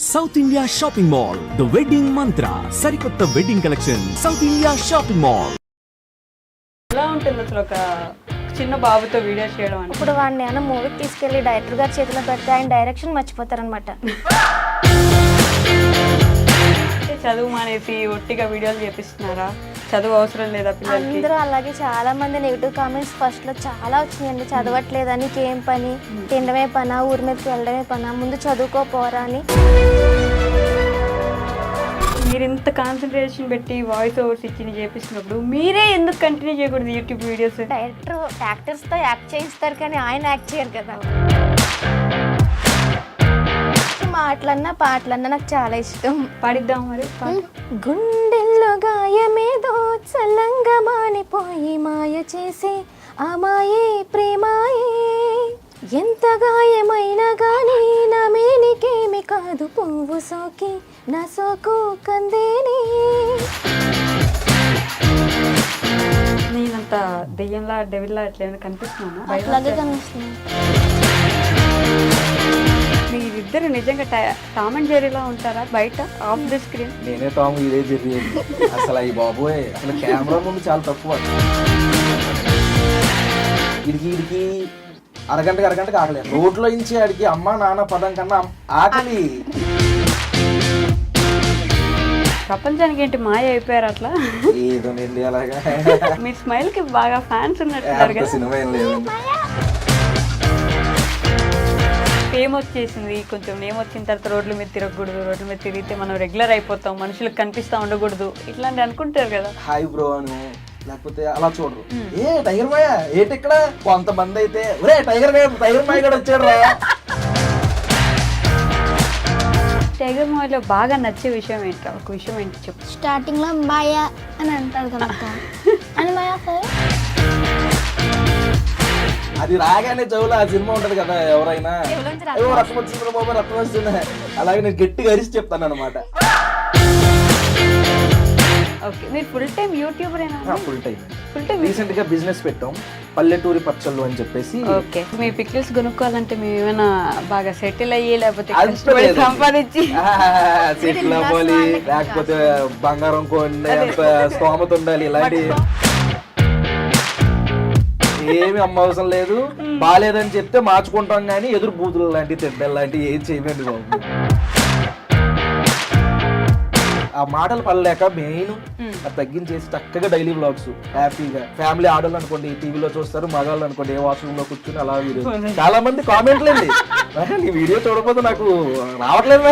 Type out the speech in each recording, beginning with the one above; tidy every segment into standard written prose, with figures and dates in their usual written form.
South India shopping mall the wedding మంత్ర సరికొత్త wedding collection south India shopping mall. ఎలా ఉంటుంది అసలు ఒక చిన్న బాబుతో వీడియో చేయడం అంటే? ఇప్పుడు వాడిని ఏమైనా మూవీకి తీసుకెళ్లి డైరెక్టర్ గారి చేతిలో పెడితే ఆయన డైరెక్షన్ మర్చిపోతారనమాట. చదువు మానేసి ఒట్టిగా వీడియోలు చేపిస్తున్నారా? చదువు అవసరం లేదా పిల్లలకి? అందరూ అలాగే చాలా మంది నెగిటివ్ కామెంట్స్ ఫస్ట్ లో చాలా వచ్చినాయండి. చదవట్లేదని, నీకేం పని, తినడమే పనా, ఊరి మీదకి వెళ్ళడమే పనా, ముందు చదువుకోపోరా అని. మీరు ఇంత కాన్సన్ట్రేషన్ పెట్టి వాయిస్ ఓవర్స్ ఇచ్చి చేపిస్తున్నప్పుడు మీరే ఎందుకు కంటిన్యూ చేయకూడదు యూట్యూబ్ వీడియోస్? డైరెక్టర్ యాక్టర్స్ తో యాక్ట్ చేయిస్తారు కానీ ఆయన యాక్ట్ చేయరు కదా. మాటలన్నా పాటలన్నా నాకు చాలా ఇష్టం. పాడిద్దాం మరి. గుండెల్లో గాయమేదో చల్లంగా మానిపోయి మాయ చేసే ఆ మాయే ప్రేమాయే, ఎంత గాయమైనా గానీ నా మేనికేమి కాదు, పువ్వు సోకి నా సోకు కందేని. నేనంత దెయ్యంలా డెవిల్లా అట్లా ఏమైనా కనిపిస్తున్నాను? అట్లాగే కనిపిస్తుంది. మీరిద్దరు నిజంగా టామ్ అండ్ జెర్రీలా ఉంటారా బయట ఆఫ్ ది స్క్రీన్? నేనే టామ్, ఇదే జెర్రీ. అసలు అయ్యి బాబోయ్, అసలు కెమెరా ముందు చాలా తక్కువ. ఇడికి అరగంటకి ఆకలేదు. రోడ్లో ఇంచి ఆడికి అమ్మ నాన్న పదం కన్నా ఆకలి. ప్రపంచానికి ఏంటి మాయ అయిపోయారు అట్లా? ఏదో అండి అలాగా. మీ స్మైల్ కి బాగా ఫ్యాన్స్ ఉన్నట్టున్నారు కదా. సినిమా ఏం లేదు. ఫేమ్ వచ్చేసింది, కొంచెం నేమ్ వచ్చిన తర్వాత రోడ్ల మీద తిరగకూడదు, రోడ్ల మీద తిరిగితే మనం రెగ్యులర్ అయిపోతాం, మనుషులకు కనిపిస్తూ ఉండకూడదు, ఇట్లాంటి అనుకుంటారు కదా. హాయ్ బ్రో అను, లేకపోతే అలా చూడరు. ఏ టైగర్ మాయ ఏంటి ఇక్కడ? కొంతమంది అయితే ఒరే టైగర్ మాయ కూడా వచ్చాడు రా. టైగర్ మూవీలో బాగా నచ్చే విషయం ఏంటో ఒక విషయం ఏంటి చెప్పు. స్టార్టింగ్ లో మాయ అని అంటాడు కదా అని. మాయ అది రాగానే చెవులు ఆ సినిమా ఉంటది కదా, ఎవరైనా రక్తం వచ్చింది బాబా రక్తం వస్తుంది, అలాగే నేను గట్టిగా అరిచి చెప్తాను అనమాట. ఓకే, మీరు ఫుల్ టైం యూట్యూబరేనా? Full time. రీసెంట్ గా బిజినెస్ పెట్టాం, పల్లెటూరి పచ్చళ్ళు అని చెప్పేసి. ఓకే, మీ పిక్కిల్స్ కొనుక్కోవాలంటే మేము ఏమైనా బాగా సెటిల్ అయ్యి లేకపోతే సంపాదించి సెటిల్ అవ్వాలి, లేకపోతే బంగారం కొండే స్తోమత ఉండాలి, ఇలాంటి ఏమి అమ్మ అవసరం లేదు. బాగాలేదని చెప్తే మార్చుకుంటాం కానీ ఎదురు బూతులు లాంటివి తింటారు లాంటివి ఏం చేయమండి బాబు. ఆ మాటలు పడలేక మెయిన్ తగ్గించేసి చక్కగా డైలీ వ్లాగ్స్ హ్యాపీగా ఫ్యామిలీ ఆడోళ్ళు అనుకోండి టీవీలో చూస్తారు, మగాళ్ళు అనుకోండి ఏ వాష్రూమ్ లో కూర్చుని అలా వీడియో. చాలా మంది కామెంట్లు అండి, నీ వీడియో చూడకపోతే నాకు రావట్లేదు.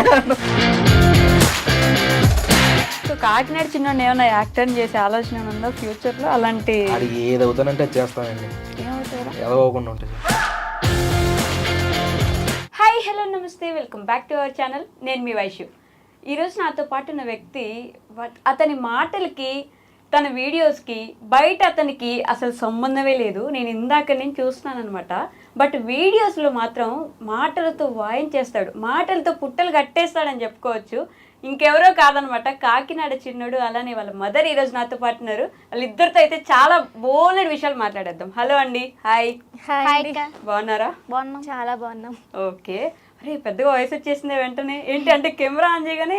కాకినాడ చిన్న ఏమైనా యాక్టర్ చేసే ఆలోచన ఉందా ఫ్యూచర్ లో? అలాంటి అది ఏది అవుతానంటే చేస్తానండి, ఎదవకుండా ఉంటుంది. హాయ్ హలో నమస్తే, welcome back to our channel. నేను మీ వైశ్యు. ఈరోజు నాతో పాటు ఉన్న వ్యక్తి అతని మాటలకి తన వీడియోస్కి బయట అతనికి అసలు సంబంధమే లేదు. నేను ఇందాక నేను చూస్తున్నాను అనమాట. బట్ వీడియోస్లో మాత్రం మాటలతో వాయించేస్తాడు, మాటలతో పుట్టలు కట్టేస్తాడని చెప్పుకోవచ్చు. ఇంకెవరో కాదనమాట, కాకినాడ చిన్నోడు అలానే వాళ్ళ మదర్ ఈరోజు నాతో పాటు ఉన్నారు. వాళ్ళిద్దరితో అయితే చాలా బోలెడు విషయాలు మాట్లాడేద్దాం. హలో అండి. హాయ్. బాగున్నారా? బాగున్నాం, చాలా బాగున్నాం. ఓకే. అరే పెద్దగా వయసు వచ్చేసింది వెంటనే ఏంటి అంటే కెమెరా ఆన్ చేయగానే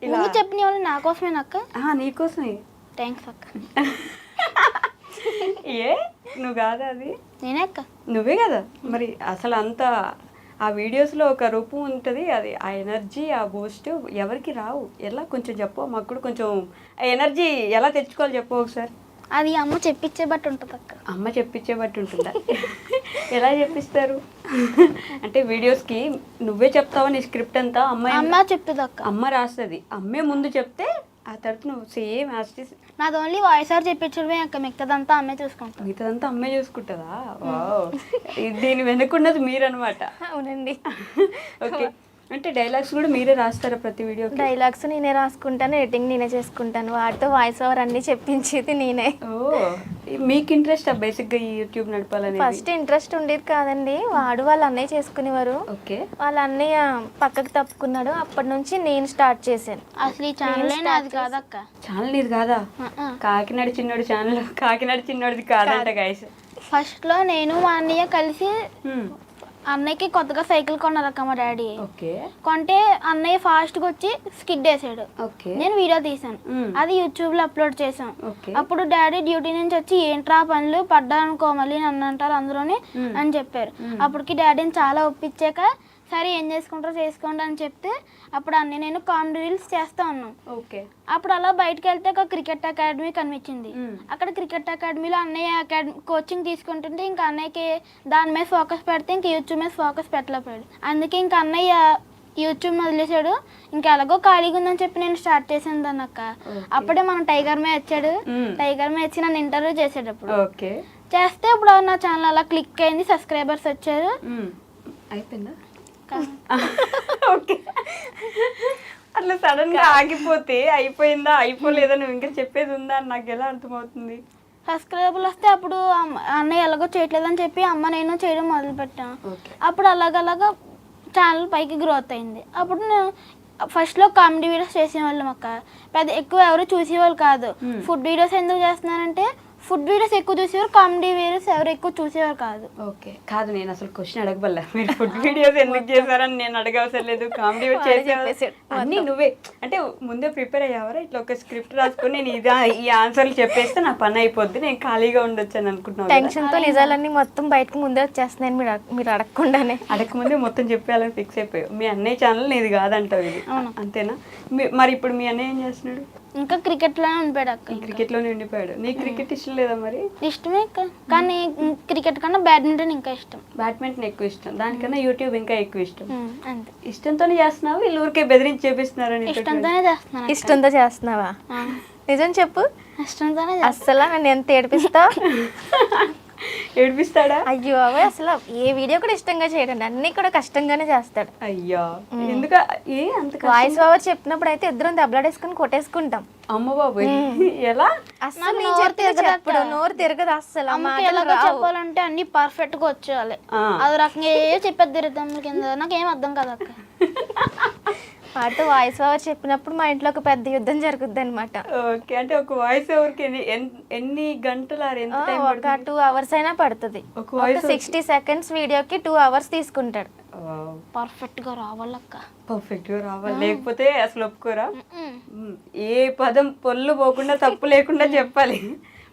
ఇలా చెప్పిన వాళ్ళు నా కోసమే అక్క. నీకోసమే. థ్యాంక్స్ అక్క. ఏ నువ్వు కాదా అది? నేనే అక్క. నువ్వే కదా మరి. అసలు అంతా ఆ వీడియోస్లో ఒక రూపం ఉంటుంది, అది ఆ ఎనర్జీ ఆ బూస్ట్ ఎవరికి రావు. ఎలా కొంచెం చెప్పు మాకు కూడా, కొంచెం ఆ ఎనర్జీ ఎలా తెచ్చుకోవాలి చెప్పు ఒకసారి. అది అమ్మ చెప్పించే బట్టి ఉంటుంది అక్క. అమ్మ చెప్పించే బట్టి ఉంటుందా? ఎలా చెప్పిస్తారు అంటే వీడియోస్కి నువ్వే చెప్తావా నీ స్క్రిప్ట్ అంతా? అమ్మ చెప్తుంది అక్క. అమ్మ రాస్తుంది, అమ్మే ముందు చెప్తే ఆ తర్వాత నువ్వు సేమ్ యాస్టిస్. నాది ఓన్లీ వాయిస్ ఓవర్ చెప్పించడమే అక్క, మిగతాదంతా అమ్మే చూసుకుంటాం. మిగతాదంతా అమ్మే చూసుకుంటుందా? వావ్, దీని వెనుకున్నది మీరనమాట. అవునండి. ఓకే, అంటే డైలాగ్స్ కూడా మీరే రాస్తారా ప్రతి వీడియో? డైలాగ్స్ నేనే రాసుకుంటాను, ఎడిటింగ్ నేనే చేసుకుంటాను, వాటితో వాయిస్ ఓవర్ అన్ని చెప్పించేది నేనే. ఓ, మీకు ఇంట్రెస్ట్ బేసిక్గా ఈ యూట్యూబ్ నడపాలని? ఫస్ట్ ఇంట్రెస్ట్ ఉండేది కాదండి, వాడు వాళ్ళ అన్నయ్య చేసుకునేవారు. ఓకే, వాళ్ళ అన్నయ్య పక్కకు తప్పుకున్నాడు, అప్పటి నుంచి నేను స్టార్ట్ చేశాను. అసలు ఈ ఛానల్ నాది కాదక్క. ఛానల్ ఇది కాదా? కాకినాడ చిన్నోడి ఛానల్ కాకినాడ చిన్నోడిది కాదంట గైస్. ఫస్ట్ లో నేను మా అన్నయ్య కలిసి అన్నయ్యకి కొత్తగా సైకిల్ కొన్నారక్క మా డాడీ. ఓకే కొంటే అన్నయ్య ఫాస్ట్గా వచ్చి స్కిడ్ వేసాడు. ఓకే నేను వీడియో తీసాను, అది యూట్యూబ్లో అప్లోడ్ చేసాం. ఓకే అప్పుడు డాడీ డ్యూటీ నుంచి వచ్చి ఏంట్రా పనులు పడ్డానుకో మళ్ళీ నన్ను అంటారు అందరూని అని చెప్పారు. అప్పటికి డాడీని చాలా ఒప్పించాక సరే ఏం చేసుకుంటారో చేసుకోండి అని చెప్తే అప్పుడు అన్నీ నేను కామెడీ రీల్స్ చేస్తా ఉన్నాం. ఓకే అప్పుడు అలా బయటకు వెళ్తే ఒక క్రికెట్ అకాడమీ కనిపించింది. అక్కడ క్రికెట్ అకాడమీలో అన్నయ్య కోచింగ్ తీసుకుంటుంటే ఇంకా అన్నయ్యకి దాని మీద ఫోకస్ పెడితే ఇంకా యూట్యూబ్ మీద ఫోకస్ పెట్టలేకపోయాడు. అందుకే ఇంకా అన్నయ్య యూట్యూబ్ వదిలేశాడు. ఇంకా ఎలాగో ఖాళీగా ఉందని చెప్పి నేను స్టార్ట్ చేసాను దాన్ని అక్క. అప్పుడే మన టైగర్ మే వచ్చాడు. టైగర్ మే వచ్చి నన్ను ఇంటర్వ్యూ చేసేటప్పుడు ఓకే చేస్తే ఇప్పుడు నా ఛానల్ అలా క్లిక్ అయింది, సబ్స్క్రైబర్స్ వచ్చారు. అయిపోయిందా? ఓకే అట్లా సడన్ గా ఆగిపోతే అయిపోయిందా అయిపోలేదా నువ్వు ఇంకా చెప్పేది ఉందా అని నాకు ఎలా అర్థమవుతుంది? సబ్స్క్రైబర్లు వస్తే అప్పుడు అన్నయ్య ఎలాగో చేయట్లేదని చెప్పి అమ్మ నేను చేయడం మొదలు పెట్టాను. అప్పుడు అలాగలాగా ఛానల్ పైకి గ్రోత్ అయింది. అప్పుడు నేను ఫస్ట్లో కామెడీ వీడియోస్ చేసేవాళ్ళం అక్క, పెద్ద ఎక్కువ ఎవరు చూసేవాళ్ళు కాదు. ఫుడ్ వీడియోస్ ఎందుకు చేస్తున్నానంటే ఫుడ్ వీడియోస్ ఎక్కువ చూసేవారు, కామెడీ వీడియోస్ ఎవరు ఎక్కువ చూసేవారు కాదు. ఓకే కాదు, నేను అసలు క్వశ్చన్ అడగబల్లా. మీరు ఫుడ్ వీడియోస్ ఎందుకు చేశారని నేను అడగవసరం లేదు, కామెడీ చేసేవారు అన్నీ నువ్వే అంటే ముందే ప్రిపేర్ అయ్యావరా? ఇట్లా ఒక స్క్రిప్ట్ రాసుకొని నేను ఈ ఆన్సర్లు చెప్పేస్తే నా పని అయిపోద్ది, నేను ఖాళీగా ఉండొచ్చు అని అనుకుంటున్నాను. టెన్షన్తో నిజాలన్నీ మొత్తం బయటకు ముందే వచ్చేస్తున్నాయి మీరు అడగకుండానే. అడగకముందే మొత్తం చెప్పేయాలని ఫిక్స్ అయిపోయావు. మీ అన్నయ్య ఛానల్ నీది కాదంటావు ఇది, అంతేనా? మరి ఇప్పుడు మీ అన్నయ్య ఏం చేస్తున్నాడు? ఇంకా క్రికెట్లోనే ఉండిపోయాడు అక్క. క్రికెట్లోనే ఉండిపోయాడు. నీకు క్రికెట్ ఇష్టం లేదా మరి? ఇష్టమే కానీ క్రికెట్ కన్నా బ్యాడ్మింటన్ ఇంకా ఇష్టం. బ్యాడ్మింటన్ ఎక్కువ ఇష్టం, దానికన్నా యూట్యూబ్ ఇంకా ఎక్కువ ఇష్టం. అంతే. ఇష్టంతోనే చేస్తున్నావు, వీళ్ళు ఊరికే బెదిరించి చేపిస్తున్నారని? ఇష్టంతోనే చేస్తున్నాను. ఇష్టంతో చేస్తున్నావా? నిజం చెప్పు. ఇష్టంతోనే అస్సలు నన్ను ఎంత ఏడిపిస్తావు? ఏడిపిస్తాడా? అయ్యో అవే అసలు ఏ వీడియో కూడా ఇష్టంగా చేయడండి, అన్ని కూడా కష్టంగానే చేస్తాడు. అయ్యా ఎందుకు అంత వాయిస్ ఓవర్ చెప్పినప్పుడు అయితే ఇద్దరం దెబ్బలాడేసుకుని కొట్టేసుకుంటాం. అమ్మ బాబు ఎలా అసలు నోరు తిరగదు అస్సలు. ఎలాగో చెప్పాలంటే అన్ని పర్ఫెక్ట్ గా వచ్చేయాలి. అది రకంగా చెప్పేది తిరుగుతాం కింద నాకేం అర్థం కదా అక్క. అటు వాయిస్ ఓవర్ చెప్పినప్పుడు మా ఇంట్లో ఒక పెద్ద యుద్ధం జరుగుద్ది అనమాట. ఓకే అంటే ఒక వాయిస్ ఓవర్ కి ఎన్ని గంటలు ఒక 2 hours అయినా పడుతుంది. ఒక 60 seconds వీడియోకి 2 hours తీసుకుంటాడు. పర్ఫెక్ట్ గా రావాలక్క, పర్ఫెక్ట్ గా రావాలి, లేకపోతే అసలు ఒప్పుకోరా? ఏ పదం పొల్లు పోకుండా తప్పు లేకుండా చెప్పాలి.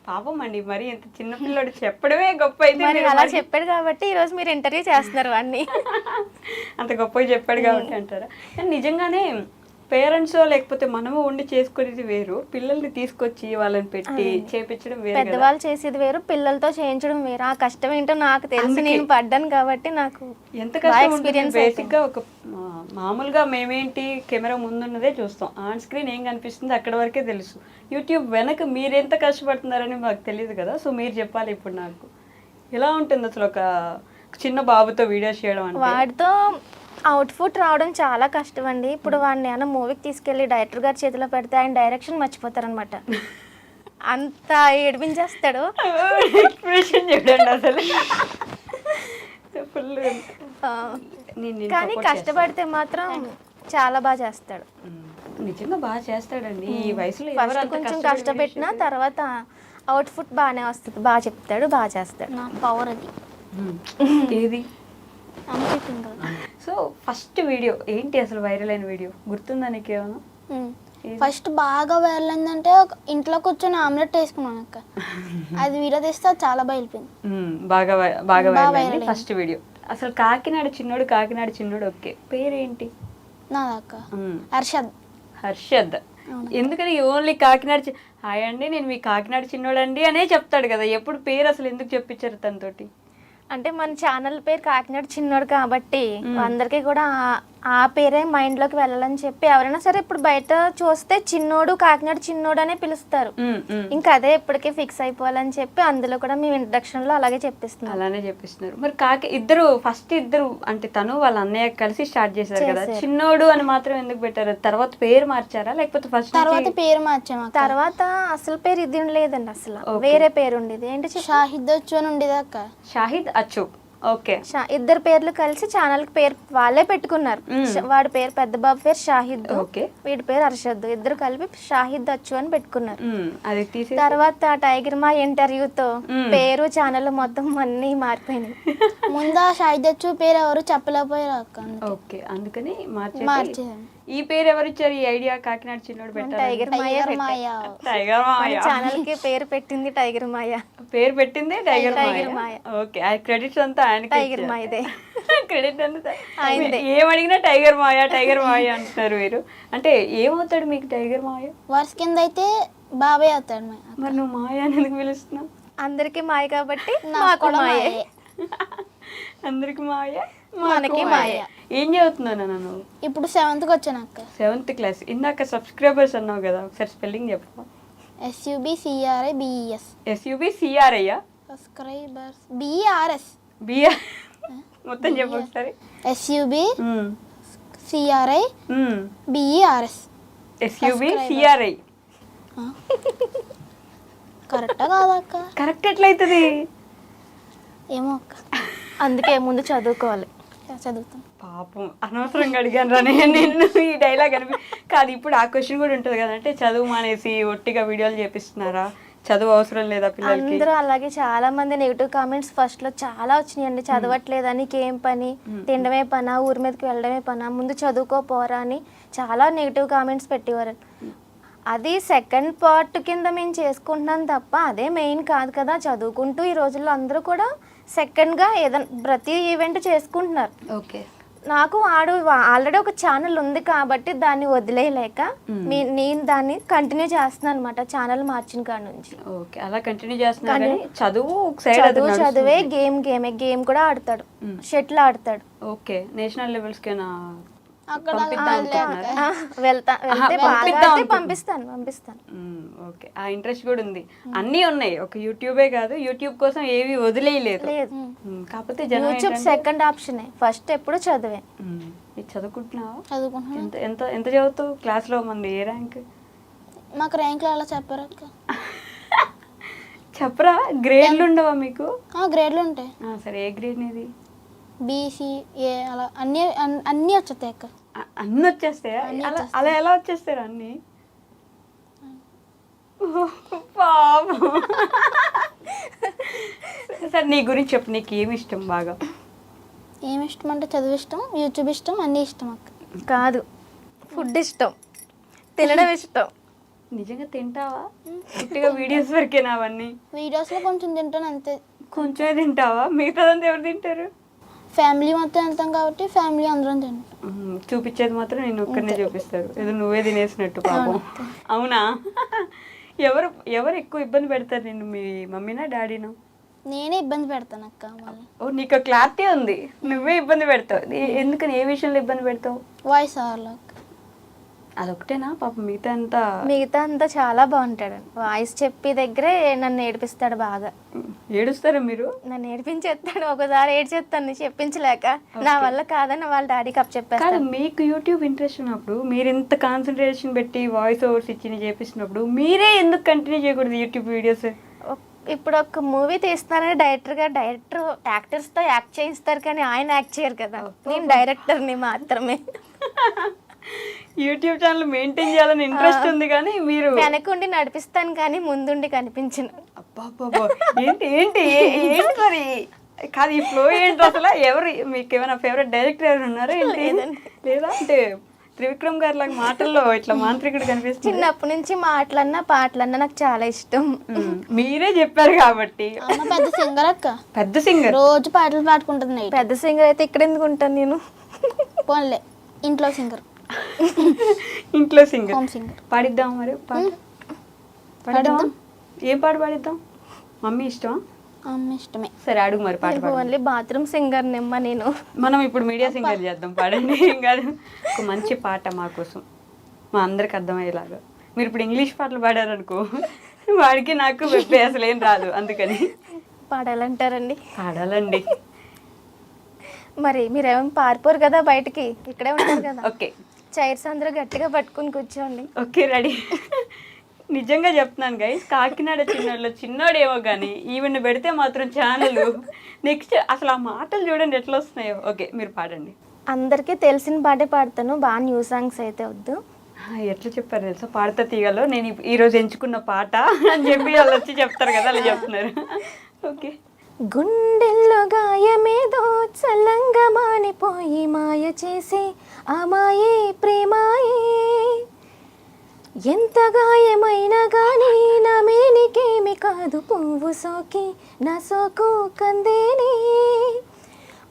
పాపం అండి, మరి ఎంత చిన్నపిల్లడు చెప్పడమే గొప్ప. అయితే అలా చెప్పాడు కాబట్టి ఈ రోజు మీరు ఇంటర్వ్యూ చేస్తున్నారు అన్ని. అంత గొప్పగా చెప్పాడు కాబట్టి అంటారా? కానీ నిజంగానే పేరెంట్స్ లేకపోతే మనము ఉండి చేసుకునేది వేరు, పిల్లల్ని తీసుకొచ్చి వాళ్ళని పెట్టి చేపించడం వేరు. పెద్దవాళ్ళు చేసేది వేరు, పిల్లలతో చేయించడం వేరు. ఆ కష్టం ఏంటో నాకు తెలుసు, నేను పడ్డాను కాబట్టి నాకు ఎంత కష్టం ఉంటుంది. బేసిక్ గా ఒక మామూలుగా మేమేంటి కెమెరా ముందున్నదే చూస్తాం, ఆన్ స్క్రీన్ ఏం కనిపిస్తుంది అక్కడ వరకే తెలుసు. యూట్యూబ్ వెనక మీరెంత కష్టపడుతున్నారని మాకు తెలియదు కదా. సో మీరు చెప్పాలి ఇప్పుడు నాకు ఎలా ఉంటుంది అసలు ఒక చిన్న బాబుతో వీడియో చేయడం అంటే? వాడితో అవుట్పుట్ రావడం చాలా కష్టం అండి. ఇప్పుడు వాడిని ఏమైనా మూవీకి తీసుకెళ్ళి డైరెక్టర్ గారి చేతిలో పెడితే ఆయన డైరెక్షన్ మర్చిపోతారనమాట, అంత ఏడిపించేస్తాడు. ఎక్స్ప్రెషన్ చూడండి అసలు ఫుల్. కానీ కష్టపడితే మాత్రం చాలా బాగా చేస్తాడు. నిజంగా బాగా చేస్తాడండి ఈ వయసులో. ఫస్ట్ కొంచెం కష్టపెట్టినా తర్వాత అవుట్పుట్ బాగానే వస్తుంది, బాగా చెప్తాడు, బాగా చేస్తాడు. నా పవర్ అది. ఏది? సో ఫస్ట్ వీడియో ఏంటి అసలు వైరల్ అయిన వీడియో గుర్తుందా నీకు ఏమన్నా? ఫస్ట్ బాగా వైరల్ అయిందంటే ఇంట్లో కూర్చొని ఆమ్లెట్ వేసుకున్నాను అక్క. అది వీడియో తీస్తే చాలా బయలుపోయింది. బాగా వైరల్ అయింది ఫస్ట్ వీడియో. అసలు కాకినాడ చిన్నోడు ఓకే, పేరేంటి? నాదక్క హర్షద్. ఎందుకని ఓన్లీ కాకినాడ హాయ్ అండి నేను మీ కాకినాడ చిన్నోడండి అనే చెప్తాడు కదా, ఎప్పుడు పేరు అసలు ఎందుకు చెప్పించారు తనతోటి? అంటే మన ఛానల్ పేరు కాకినాడ చిన్నోడు కాబట్టి అందరికీ కూడా ఆ పేరే మైండ్ లోకి వెళ్ళాలని చెప్పి ఎవరైనా సరే ఇప్పుడు బయట చూస్తే చిన్నోడు కాకినాడ చిన్నోడు అనే పిలుస్తారు. ఇంకా అదే ఇప్పటికే ఫిక్స్ అయిపోవాలని చెప్పి అందులో కూడా మేము ఇంట్రడక్షన్ లో అలాగే చెప్పిస్తున్నాం. అలానే చెప్పిస్తున్నారు. మరి ఫస్ట్ ఇద్దరు అంటే తను వాళ్ళ అన్నయ్య కలిసి స్టార్ట్ చేశారు కదా, చిన్నోడు అని మాత్రం ఎందుకు పెట్టారు? తర్వాత పేరు మార్చారా లేకపోతే ఫస్ట్ తర్వాత పేరు మార్చాము? తర్వాత అసలు పేరు ఇది లేదండి, అసలు వేరే పేరు ఉండేది. ఏంటి షాహిద్ అచ్చు అని ఉండేది అక్క. షాహిద్ అచ్చు. ఓకే. ఇద్దరు పేర్లు కలిసి ఛానల్ కి పేరు వాళ్ళే పెట్టుకున్నారు. వాడి పేరు పెద్ద బాబు పేరు షాహిద్, ఓకే. వీడి పేరు అర్షద్. ఇద్దరు కలిపి షాహిద్ అచ్చు అని పెట్టుకున్నారు. అది తీసి తర్వాత టైగర్ మా ఇంటర్వ్యూతో పేరు ఛానల్ మొత్తం అన్ని మారిపోయినాయి. ముందు ఆ షాయిదచ్చు పేరు ఎవరు చెప్పలేకపోయారు అక్క. ఓకే, అందుకని మార్చేసాను. ఈ పేరు ఎవరు ఇచ్చారు? ఈ ఐడియా కాకినాడ చిన్నోడు పెట్టారు. టైగర్ మాయ మాయ. టైగర్ మాయ ఛానల్ కి పేరు పెట్టింది టైగర్ మాయ. పేరు పెట్టిందే టైగర్ టైగర్ మాయ. మాయ. ఓకే, ఆ క్రెడిట్స్ అంతా ఆయనకి. టైగర్ మాయదే క్రెడిట్ అంతా ఆయనదే. ఏమడిగినా టైగర్ మాయ టైగర్ మాయ అంటున్నారు మీరు. అంటే ఏమవుతాడు మీకు టైగర్ మాయ? వరుస కింద అయితే బాబాయ్ అవుతాడు. మరి నువ్వు మాయ అని ఎందుకు పిలుస్తున్నావు? అందరికి మాయ కాబట్టి నాకు మాకు కూడా మాయే. మాయే. అందరికి మాయ మనకి మాయ. ఏం చదువుతున్నావు నువ్వు? ఇప్పుడు 7th వచ్చాను అక్క. 7th class. ఇందాక సబ్స్క్రైబర్స్ అన్నావు కదా, ఒకసారి స్పెల్లింగ్ చెప్పు. SUBCRIBES. SUBCRI subscribers BERS. B మొత్తం చెప్పు ఒకసారి. SUBCRIBERS. SUBCRI కరెక్టా కాదా అక్క? కరెక్ట్ ఎట్లయితుంది? ఏమో అక్క, అందుకే ముందు చదువుకోవాలి. చదువుతాం. పాపం అనవసరంగా అడిగాను రా నేను ఈ డైలాగ్ కాదు. ఇప్పుడు ఆ క్వశ్చన్ కూడా ఉంటుంది కదా, అంటే చదువు మానేసి ఒట్టిగా వీడియోలు చేపిస్తున్నారా, చదువు అవసరం లేదా పిల్లలకి? అందరూ అలాగే చాలా మంది నెగిటివ్ కామెంట్స్ ఫస్ట్ లో చాలా వచ్చినాయండి. చదవట్లేదని, ఏం పని, తినడమే పనా, ఊరి మీదకి వెళ్ళడమే పనా, ముందు చదువుకోపోరా అని చాలా నెగిటివ్ కామెంట్స్ పెట్టేవారు. అది సెకండ్ పార్ట్ కింద మేము చేసుకుంటున్నాం తప్ప అదే మెయిన్ కాదు కదా. చదువుకుంటూ ఈ రోజుల్లో అందరూ కూడా సెకండ్గా ఏదైనా ప్రతి ఈవెంట్ చేసుకుంటున్నారు. ఓకే. నాకు ఆల్రెడీ ఒక ఛానల్ ఉంది కాబట్టి దాన్ని వదిలేయలేక నేను దాన్ని కంటిన్యూ చేస్తున్నాను అనమాట, ఛానల్ మార్చిన కాడ నుంచి. ఓకే, అలా కంటిన్యూ చేస్తున్నా కానీ చదువు ఒక సైడ్ చదువే, గేమ్ కూడా ఆడతాడు, షటిల్ ఆడతాడు. ఓకే, నేషనల్ లెవెల్స్కేనా అక్కడ పంపిస్తాను. ఓకే, ఆ ఇంట్రెస్ట్ కూడా ఉంది. అన్నీ ఉన్నాయి, ఒక యూట్యూబే కాదు, యూట్యూబ్ కోసం ఏవి వదిలేయలేదు. కాకపోతే యూట్యూబ్ సెకండ్ ఆప్షన్, ఫస్ట్ ఎప్పుడు చదివే. చదువుకుంటున్నావా? చదువుకుంటున్నాను. ఎంత ఎంత చదువుతావు? క్లాస్లో మంది ఏ ర్యాంక్? మాకు ర్యాంకులు అలా చెప్పారు అక్క. చెప్పరా? గ్రేడ్లు ఉండవా మీకు? గ్రేడ్లు ఉంటాయి. సరే, ఏ గ్రేడ్ నీది? BCA అలా అన్నీ వచ్చేస్తాయి అక్క. అన్నీ వచ్చేస్తాయా? అలా ఎలా వచ్చేస్తారా అన్నీ? పాపం. సరే, నీ గురించి చెప్పు, నీకు ఏమి ఇష్టం బాగా? ఏమి ఇష్టం అంటే చదువు ఇష్టం, యూట్యూబ్ ఇష్టం, అన్నీ ఇష్టం అక్క. కాదు, ఫుడ్ ఇష్టం, తినడం ఇష్టం. నిజంగా తింటావా? పుట్టిగా వీడియోస్ వరకేనా అవన్నీ? వీడియోస్లో కొంచెం తింటాను అంతే. కొంచెమే తింటావా? మిగతాదంతా ఎవరు తింటారు? ఫ్యామిలీ మొత్తం తింటాం కాబట్టి ఫ్యామిలీ అందరం తింటాం. చూపించేది మాత్రం నేను ఒక్కనే చూపిస్తారు, ఏదో నువ్వే తినేసినట్టు. పాపం. అవునా? ఎవరు ఎవరు ఎక్కువ ఇబ్బంది పెడతారు నిన్ను, మీ మమ్మీనా డాడీనా? నేనే ఇబ్బంది పెడతాను అక్క. ఓ, నీకు క్లారిటీ ఉంది, నువ్వే ఇబ్బంది పెడతావు. ఎందుకని, ఏ విషయంలో ఇబ్బంది పెడతావు? వాయిస్ ఓవర్లో. అదొకటేనా? పాపం మిగతా అంతా చాలా బాగుంటాడు. వాయిస్ చెప్పి దగ్గరే నన్ను ఏడిపిస్తాడు బాగా. ఏడుస్తారా మీరు? నన్ను ఏడిపించేస్తాడు, ఒకసారి ఏడ్చేస్తాను చెప్పించలేక. నా వల్ల కాదని వాళ్ళ డాడీకి అప్ చెప్పేస్తాను. మీకు యూట్యూబ్ ఇంట్రెస్ట్ ఉన్నప్పుడు, మీరు ఇంత కాన్సన్ట్రేషన్ పెట్టి వాయిస్ ఓవర్స్ ఇచ్చి చేపిస్తున్నప్పుడు మీరే ఎందుకు కంటిన్యూ చేయకూడదు యూట్యూబ్ వీడియోస్? ఇప్పుడు ఒక మూవీ తీస్తున్నారని డైరెక్టర్ యాక్టర్స్ తో యాక్ట్ చేయిస్తారు, కానీ ఆయన యాక్ట్ చేయరు కదా. నేను డైరెక్టర్ని మాత్రమే. యూట్యూబ్ ఛానల్ మెయింటైన్ చేయాలని ఇంట్రెస్ట్ ఉంది, కానీ మీరు వెనకుండి నడిపిస్తాను కానీ ముందుండి కనిపించను. అబ్బా, ఏంటి ఏంటి ఏంటి మరి? కాదు, ఈ ఫ్లో ఏంటి అసలు? ఎవరు మీకు ఏమైనా ఫేవరెట్ డైరెక్టర్ ఎవరు ఉన్నారా ఏంటి? లేదా అంటే త్రివిక్రమ్ గారి లాగా మాటల్లో ఇట్లా మాంత్రికుడు కనిపిస్తుంది. చిన్నప్పటి నుంచి మాటలన్నా పాటలన్నా నాకు చాలా ఇష్టం. మీరే చెప్పారు కాబట్టి. పెద్ద సింగర్ అక్క. పెద్ద సింగర్, రోజు పాటలు పాడుకుంటుంది. పెద్ద సింగర్ అయితే ఇక్కడ ఎందుకు ఉంటాను నేను? పోన్లే, ఇంట్లో సింగర్. ఇంట్లో సింగర్, హోమ్ సింగర్. పాడిద్దాం మరి, పాడిద్దాం. ఏం పాట పాడిద్దాం? మమ్మీ ఇష్టమా? అమ్మ ఇష్టమే. సరే, అడుగు మరి పాట. ఓన్లీ బాత్రూమ్ సింగర్ నిమ్మ నేను. మనం ఇప్పుడు మీడియా సింగర్ చేద్దాం, పాడండి. ఏం కాదు, ఒక మంచి పాట మా కోసం, మా అందరికి అర్థమయ్యేలాగా. మీరు ఇప్పుడు ఇంగ్లీష్ పాటలు పాడారనుకో, వాడికి నాకు వెప్పే అసలు ఏం రాదు, అందుకని. పాడాలంటారండి? పాడాలండి. మరి మీరేమో పారిపోరు కదా బయటికి, ఇక్కడే ఉంటారు కదా. ఓకే, చైర్స్ అందరూ గట్టిగా పట్టుకుని కూర్చోండి. Okay, ready. నిజంగా చెప్తున్నాను గైస్, కాకినాడ చిన్నోళ్ళు చిన్నోడేమో కానీ ఈవెన్ పెడితే మాత్రం ఛానల్ నెక్స్ట్ అసలు ఆ మాటలు చూడండి ఎట్లా వస్తున్నాయో. ఓకే మీరు పాడండి. అందరికీ తెలిసిన పాటే పాడతాను, బాగా న్యూ సాంగ్స్ అయితే వద్దు. ఎట్లా చెప్పారు తెలుసా, పాడతా తీగలో నేను ఈరోజు ఎంచుకున్న పాట అని చెప్పి వాళ్ళు వచ్చి చెప్తారు కదా, అలా చెప్తున్నారు. ఓకే. గుండెల్లో గాయమేదో చల్లంగా మానిపోయి మాయ చేసి ఆ మాయే ప్రేమాయే, ఎంత గాయమైనా గానీ నా మేనికేమి కాదు, పువ్వు సోకి నా సోకు కందేని,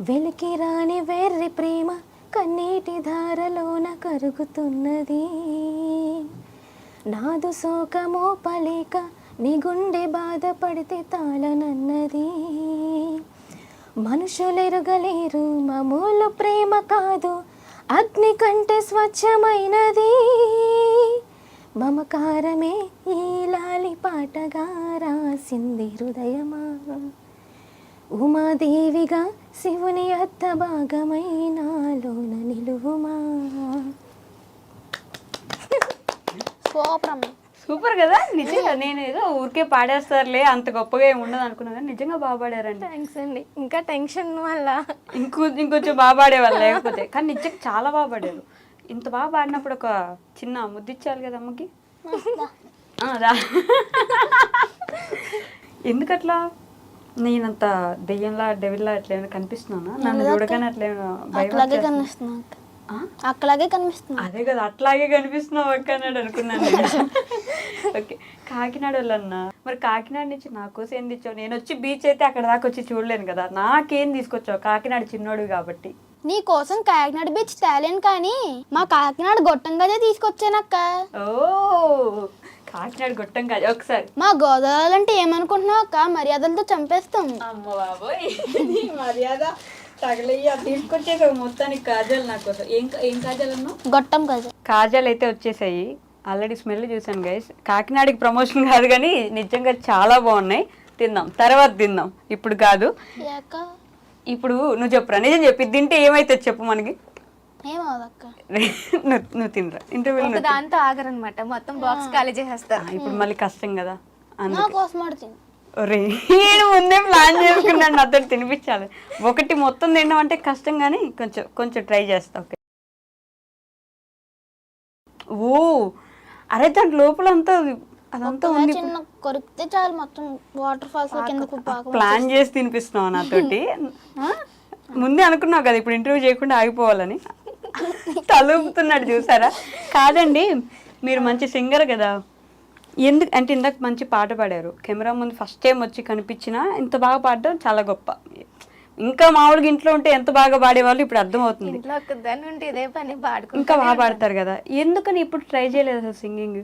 వెలికి రాని వెర్రి ప్రేమ కన్నీటి ధారలోన కరుగుతున్నది, నాదు సోకమోపలేక నీ గుండె బాధపడితే తాళనన్నది, మనుషులెరుగలేరు మామూలు ప్రేమ కాదు, అగ్ని కంటే స్వచ్ఛమైనది, మమకారమే ఈ లాలి పాటగా రాసింది హృదయమా, ఉమాదేవిగా శివుని అత్త భాగమైనాలోన నిలువుమా. సూపర్ కదా. నిజంగా నేను ఏదో ఊరికే పాడేస్తారులే అంత గొప్పగా ఏమి ఉండదు అనుకున్నాను, కానీ నిజంగా బాగా పాడారండి. థ్యాంక్స్ అండి. ఇంకా టెన్షన్ వల్ల ఇంకొంచెం బాగా పాడేవాళ్ళు లేకపోతే, కానీ నిజంగా చాలా బాగా పాడారు. ఇంత బాగా పాడినప్పుడు ఒక చిన్న ముద్దిచ్చాలి కదా అమ్మకి. ఎందుకట్లా నేనంత దెయ్యంలా డెవిల్లా అట్లా ఏమైనా కనిపిస్తున్నానా? నన్ను చూడగానే అట్లా అట్లాగే కనిపిస్తున్నా, అక్కలాగే కనిపిస్తున్నా. అదే కదా, అట్లాగే కనిపిస్తున్నావు అక్క అన్నాడు అనుకున్నాను. ఓకే. కాకినాడ వాళ్ళన్నా మరి కాకినాడ నుంచి నా కోసం ఏం తెచ్చావు? నేను వచ్చి బీచ్ అయితే అక్కడ దాకా వచ్చి చూడలేను కదా, నాకేం తీసుకొచ్చావు? కాకినాడ చిన్నోడు కాబట్టి నీ కోసం కాకినాడ బీచ్ తేలేను, కానీ మా కాకినాడ గొట్టంగానే తీసుకొచ్చానక్క. ఓ కాకినాడ గొట్టం కాదు. ఒకసారి మా గోదావరి అంటే ఏమనుకుంటున్నావు అక్క, మర్యాదలతో చంపేస్తాం. అమ్మ బాబోయ్, మర్యాద తగలయ్యా తీసుకొచ్చేసావు మొత్తానికి. కాజల్ నా కోసం ఏం కాజల్ అన్నావు? గొట్టం కాజల్. కాజల్ అయితే వచ్చేసాయి. ఆల్రెడీ స్మెల్ చూసాను గైస్. కాకినాడకి ప్రమోషన్ కాదు కానీ నిజంగా చాలా బాగున్నాయి. తిందాం, తర్వాత తిందాం, ఇప్పుడు కాదు. ఇప్పుడు నువ్వు చెప్పురా, నిజం చెప్పి తింటే ఏమైతే చెప్పు మనకి. ఏమవుదక్క? నువ్వు తినరా ఇంటర్వ్యూ దాంతో ఆగరనమాట, మొత్తం బాక్స్ ఖాళీ చేసేస్తారు. ఇప్పుడు మళ్ళీ కష్టం కదా. నా కోసం ఆడుతుంది. నేను ముందే ప్లాన్ చేసుకున్నాను నాతో తినిపించాలి. ఒకటి మొత్తం తినడం అంటే కష్టం, కానీ కొంచెం ట్రై చేస్తా. ఓకే. ఓ అరే దాని లోపల అంతా అదంతా ఉంది. చిన్న కొరికితే చాలు మొత్తం వాటర్ ఫాల్స్ కిందకు ప్లాన్ చేసి తినిపిస్తున్నావు నాతోటి. ముందే అనుకున్నావు కదా ఇప్పుడు ఇంటర్వ్యూ చేయకుండా ఆగిపోవాలని. తలుపుతున్నాడు చూసారా. కాదండి, మీరు మంచి సింగర్ కదా, ఎందుకు అంటే ఇందాక మంచి పాట పాడారు, కెమెరా ముందు ఫస్ట్ టైం వచ్చి కనిపించినా ఇంత బాగా పాడడం చాలా గొప్ప. ఇంకా మామూలుగా ఇంట్లో ఉంటే ఎంత బాగా పాడేవాళ్ళు ఇప్పుడు అర్థమవుతుంది. ఇంట్లో ఒక్కదాన్ని ఉంటే ఇదే పని పాడుకుంటా. ఇంకా బాగా పాడతారు కదా, ఎందుకని ఇప్పుడు ట్రై చేయలేదు అసలు సింగింగ్?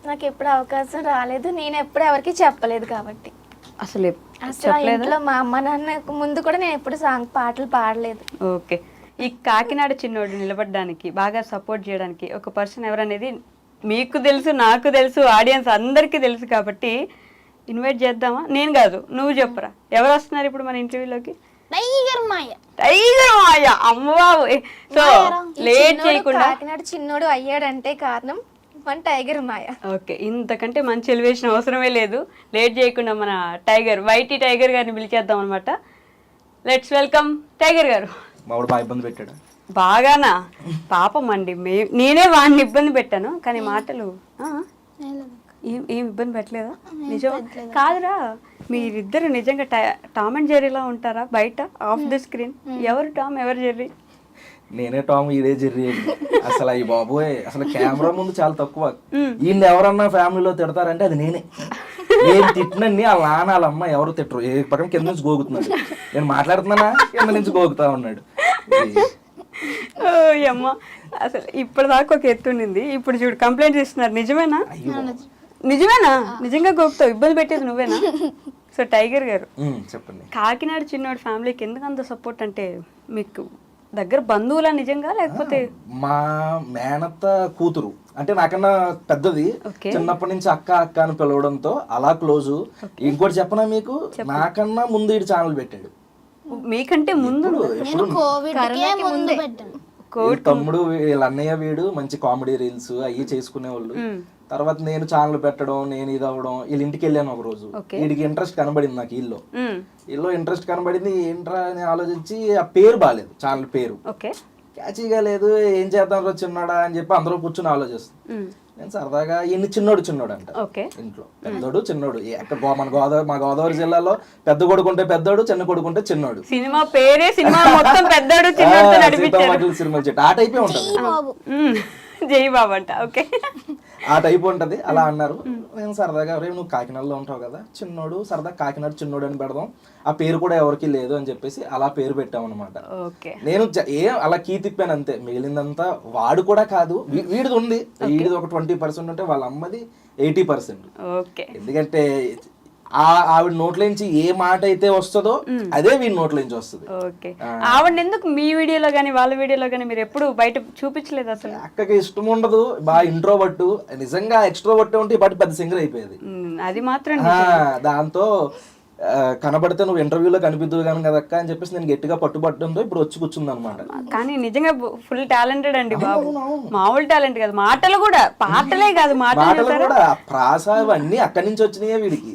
నాకు ఎప్పుడు అవకాశం రాలేదు, నేను ఎప్పుడు ఎవరికి చెప్పలేదు కాబట్టి. అసలు ఇంట్లో మా అమ్మ నాన్న ముందు కూడా నేను ఎప్పుడు పాటలు పాడలేదు. ఓకే. ఈ కాకినాడ చిన్నోడు నిలబడడానికి బాగా సపోర్ట్ చేయడానికి ఒక పర్సన్ ఎవరనేది మీకు తెలుసు, నాకు తెలుసు, ఆడియన్స్ అందరికీ తెలుసు కాబట్టి ఇన్వైట్ చేద్దామా? నేను కాదు, నువ్వు చెప్పరా. ఎవరు వస్తున్నారు ఇప్పుడు మన ఇంటర్వ్యూలోకి? టైగర్ మాయ. టైగర్ మాయ, అమ్మబాబు. సో లేట్ చేయకుండా కాకినాడ చిన్నోడు అయ్యాడంటే కారణం మన టైగర్ మాయ. ఓకే, ఇంతకంటే మంచి ఎలివేషన్ అవసరమే లేదు. లేట్ చేయకుండా మన టైగర్, వైటీ టైగర్ గారిని పిలిచేద్దాం అనమాట. లెట్స్ వెల్కమ్ టైగర్ గారు. మావాడు బాగా ఇబ్బంది పెట్టాడు. బాగానా? పాపం అండి, నేనే వాడిని ఇబ్బంది పెట్టాను, కానీ మాటలు ఏం ఇబ్బంది పెట్టలేదా? నిజం కాదురా, మీరిద్దరు నిజంగా టామ్ అండ్ జెర్రీలా ఉంటారా బయట ఆఫ్ ద స్క్రీన్? ఎవరు టామ్ ఎవరు జెర్రీ? నేనే టామ్, ఇదే జెర్రీ. అసలు అయ్యి బాబోయ్, అసలు కెమెరా ముందు చాలా తక్కువ. ఈయన ఎవరన్నా ఫ్యామిలీలో తిడతారంటే అది నేనే. నేను తిట్టినండి వాళ్ళ నాన్న వాళ్ళ అమ్మ ఎవరు తిట్టరు. ఏ పక్కన కింద నుంచి గోగుతున్నాడు, నేను మాట్లాడుతున్నానా కింద నుంచి గోగుతా ఉన్నాడు. అమ్మ అసలు ఇప్పటిదాకా ఒక ఎత్తుండింది, ఇప్పుడు చూడు కంప్లైంట్ ఇస్తున్నారు. నిజమేనా? నిజమేనా? నిజంగా గోపుతావు, ఇబ్బంది పెట్టేది నువ్వేనా? సో టైగర్ గారు చెప్పండి, కాకినాడ చిన్నోడు ఫ్యామిలీకి ఎందుకు అంత సపోర్ట్? అంటే మీకు దగ్గర బంధువులా నిజంగా, లేకపోతే? మా మేనత్త కూతురు అంటే నాకన్నా పెద్దది, చిన్నప్పటి నుంచి అక్క అక్క అని పిలవడంతో అలా క్లోజు. ఇంకోటి చెప్పనా మీకు, నాకన్నా ముందు ఈ ఛానల్ పెట్టాడు. మీకంటే ముందు? వీళ్ళ తమ్ముడు వీళ్ళ అన్నయ్య వీడు మంచి కామెడీ రీల్స్ అవి చేసుకునేవాళ్ళు. తర్వాత నేను ఛానల్ పెట్టడం, నేను ఇది అవ్వడం, వీళ్ళ ఇంటికి వెళ్ళాను ఒక రోజు. వీడికి ఇంట్రెస్ట్ కనబడింది నాకు ఇల్లు ఇంట్రెస్ట్ కనబడింది. ఏంట్రా అని ఆలోచించి ఆ పేరు బాగాలేదు, ఛానల్ పేరు క్యాచీగా లేదు. ఏం చేద్దాం రోజు చిన్నాడా అని చెప్పి అందరూ కూర్చొని ఆలోచిస్తాం. నేను సరదాగా ఎన్ని చిన్నోడు అంట ఇంట్లో, పెద్దోడు చిన్నోడు. ఎక్కడ మా గోదావరి జిల్లాలో పెద్ద కొడుకుంటే పెద్దోడు, చిన్న కొడుకుంటే చిన్నోడు. సినిమా పేరే సినిమా మొత్తం పెద్దోడు చిన్నోడు సినిమా చెట్టు ఆ టైపే ఉంటది. జై బాబు అంట. ఓకే, ఆ టైప్ ఉంటది. అలా అన్నారు. నేను సరదాగా రేపు నువ్వు కాకినాడలో ఉంటావు కదా, చిన్నోడు సరదా కాకినాడ చిన్నోడు అని పెడదాం, ఆ పేరు కూడా ఎవరికి లేదు అని చెప్పేసి అలా పేరు పెట్టామన్నమాట. నేను అలా కీ తిప్పాను అంతే. మిగిలిందంతా వాడు కూడా కాదు, వీడిది ఉంది. వీడిది ఒక 20% ఉంటే వాళ్ళ అమ్మది 80%. ఎందుకంటే ఆవిడ నోట్లోంచి ఏ మాట అయితే వస్తుందో అదే వీడి నోట్లోంచి వస్తుంది. ఆవిడ ఎందుకు మీ వీడియోలో గానీ వాళ్ళ వీడియోలో గానీ మీరు ఎప్పుడు బయట చూపించలేదు? అసలు అక్కకి ఇష్టం ఉండదు, బాగా ఇంట్రోవర్ట్. నిజంగా ఎక్స్ట్రోవర్ట్ ఉంటే బట్ పెద్ద సింగర్ అయిపోయేది. అది మాత్రం దాంతో కనబడితే నువ్వు ఇంటర్వ్యూలో కనిపిద్దు కానీ కదక్క అని చెప్పేసి నేను గట్టిగా పట్టుబట్టడంతో ఇప్పుడు వచ్చి కూర్చుంది అనమాట. కానీ నిజంగా ఫుల్ టాలెంటెడ్ అండి బాబు, మామూలు టాలెంట్ కాదు. మాటలు కూడా, పాటలే కాదు, మాటలు కూడా, ప్రాస ఇవన్నీ అక్కడి నుంచి వచ్చినాయే వీడికి.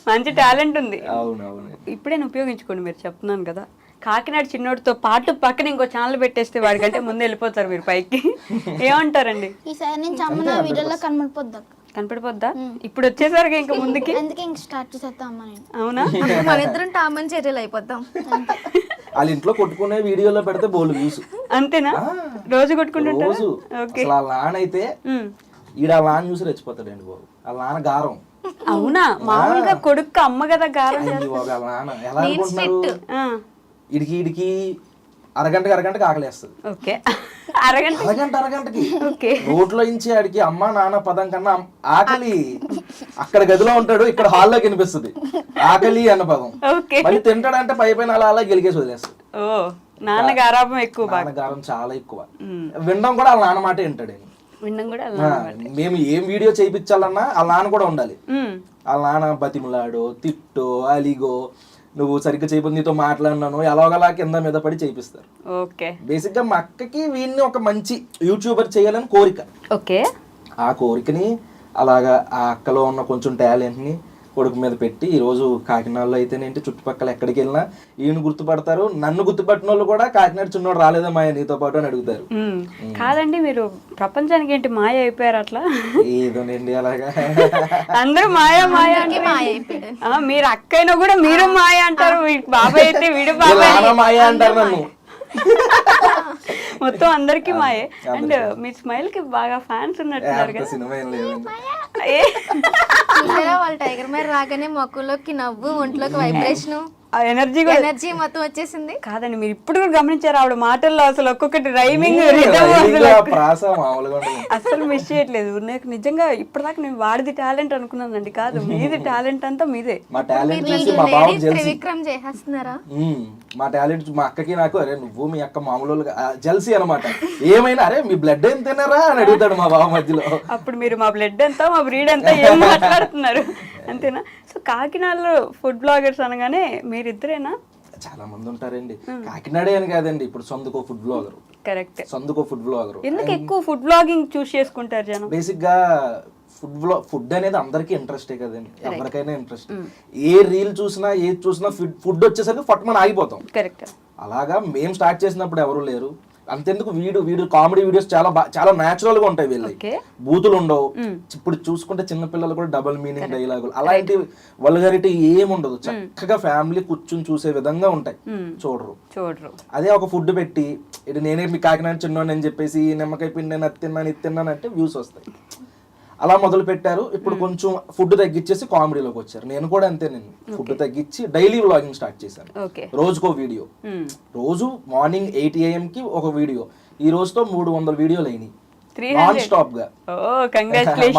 మంచి టాలెంట్ ఉంది. అవునవును, ఇప్పుడే ఉపయోగించుకోండి. మీరు చెప్తున్నాను కదా, కాకినాడ చిన్నోడితో పాటు పక్కన ఇంకో ఛానల్ పెట్టేస్తే వాడికంటే ముందు వెళ్ళిపోతారు మీరు పైకి. ఏమంటారండి? ఈసారి నుంచి అమ్మ వీడియోలో కనపడిపోద్దా? ఇప్పుడు వచ్చేసరికి ఇంకా ముందుకి అందుకే ఇంక స్టార్ట్ చేసేద్దాం. అవునా? మన ఇద్దరం టామ్ అండ్ జెర్రీలు అయిపోతాం. వాళ్ళ ఇంట్లో కొట్టుకునే వీడియోలో పెడితే బోలు వ్యూస్. అంతేనా? రోజు కొట్టుకుంటుంటారు. అసలు ఆ నాన్న అయితే ఈడ ఆ నాన్న చూసి రెచ్చిపోతాడండి బాబు. వాళ్ళ నాన్న గారం. అవునా? మామూలుగా కొడుకు అమ్మ కదా గారం. వాళ్ళ నాన్న ఎలా అనుకుంటున్నారు? ఇడికి అరగంటకి ఆకలేస్తుంది. అరగంటకి రోడ్లో నుంచి ఆడికి అమ్మ నాన్న పదం కన్నా ఆకలి. అక్కడ గదిలో ఉంటాడు, ఇక్కడ హాల్లో కనిపిస్తుంది ఆకలి అన్న పదం. మళ్ళీ తింటాడంటే పైన అలా గెలికేసి వదిలేస్తాడు. నాన్నగారం ఎక్కువ, నాన్నగారం చాలా ఎక్కువ. వినడం కూడా వాళ్ళ నాన్న మాట వింటాడు. మేము ఏం వీడియో చేయించాలన్నా వాళ్ళ నాన్న కూడా ఉండాలి. వాళ్ళ నాన్న బతిములాడో, తిట్టో, అలిగో, నువ్వు సరిగ్గా చేయబోదు, నీతో మాట్లాడినాను, ఎలాగలా కింద మీద పడి చేయిస్తారు. బేసిక్ గా మా అక్కకి వీడిని ఒక మంచి యూట్యూబర్ చేయాలని కోరిక. ఆ కోరికని అలాగా ఆ అక్కలో ఉన్న కొంచెం టాలెంట్ ని కొడుకు మీద పెట్టి ఈ రోజు కాకినాడలో అయితేనేంటి చుట్టుపక్కల ఎక్కడికి వెళ్ళినా ఈయన గుర్తుపడతారు. నన్ను గుర్తుపట్టిన వాళ్ళు కూడా కాకినాడ చిన్నోడు రాలేదా మాయ నీతో పాటు అని అడుగుతారు. కాదండి, మీరు ప్రపంచానికి ఏంటి మాయ అయిపోయారు అట్లా? ఏదోనండి అలాగా అందరూ మాయ అయిపోయారు. మీరు అక్కైనా కూడా మీరు మాయ అంటారు, బాబాయ్ అయితే వీడు బాబాయ్ మాయ అంటారు నన్ను. మొత్తం అందరికి మాయే. అండ్ మీ స్మైల్ కి బాగా ఫ్యాన్స్ ఉన్నట్టున్నారు కదా. వాళ్ళ టైగర్ మీద రాగానే మొక్కలోకి నవ్వు, ఒంట్లోకి వైబ్రేషన్, ఎనర్జీ మొత్తం వచ్చేసింది. కాదండి, మీరు ఇప్పుడు కూడా గమనించారు ఆవిడ మాటల్లో అసలు ఒక్కొక్కటి రైమింగ్ అసలు మిస్ చేయట్లేదు. నాకు నిజంగా ఇప్పటిదాకా నేను వాడిది టాలెంట్ అనుకున్నానండి. కాదు, మీది టాలెంట్ అంతా మీదే. మా టాలెంట్ చేస్తున్నారా? మా టాలెంట్ మా అక్కకి నాకు, అరే నువ్వు మీ అక్క మామూలు జెల్సీ అనమాట. ఏమైనా అరే మీ బ్లడ్ ఏం తిన్నారా అని అడుగుతాడు మా బావ మధ్యలో. అప్పుడు మీరు మా బ్లడ్ ఎంత, మా బ్రీడ్ ఎంత ఏం మాట్లాడుతున్నారు అంతేనా? సో కాకినాడలో ఫుడ్ బ్లాగర్స్ అనగానే మీరిద్దరేనా? చాలా మంది ఉంటారండి. కాకినాడే అని కాదండి, ఇప్పుడు సొందుకో ఫుడ్ బ్లాగర్. కరెక్ట్, సొందుకో ఫుడ్ బ్లాగర్. ఎందుకు ఎక్కువ ఫుడ్ బ్లాగింగ్ చూస్ చేసుకుంటారు జనం? బేసిక్ గా ఫుడ్ అనేది అందరికీ ఇంట్రెస్టే కదండి, ఎవరికైనా ఇంట్రెస్ట్. ఏ రీల్ చూసినా ఏది చూసినా ఫుడ్ వచ్చేసరికి ఫట్ మనం ఆగిపోతాం. కరెక్ట్. అలాగా మేము స్టార్ట్ చేసినప్పుడు ఎవరు లేరు. అంతెందుకు వీడు కామెడీ వీడియోస్ చాలా న్యాచురల్ గా ఉంటాయి. వీళ్ళకి బూతులు ఉండవు. ఇప్పుడు చూసుకుంటే చిన్నపిల్లలు కూడా డబుల్ మీనింగ్ డైలాగులు, అలాంటి వల్గరిటీ ఏముండదు. చక్కగా ఫ్యామిలీ కూర్చుని చూసే విధంగా ఉంటాయి. చూడరు. అదే ఒక ఫుడ్ పెట్టి ఇది నేనే మీ కాకినాడ చిన్నోని అని చెప్పేసి నిమ్మకాయ పిండి నేను అది తిన్నాను ఇది తిన్నాను అంటే వ్యూస్ వస్తాయి. అలా మొదలు పెట్టారు. ఇప్పుడు కొంచెం ఫుడ్ తగ్గించేసి కామెడీలోకి వచ్చారు. నేను కూడా అంతే, నేను ఫుడ్ తగ్గించి డైలీ వ్లాగింగ్ స్టార్ట్ చేశాను. రోజుకో వీడియో, రోజు మార్నింగ్ 8 AM కి ఒక వీడియో. ఈ రోజుతో 300 వీడియోలు అయినాయి నాన్ స్టాప్ గా.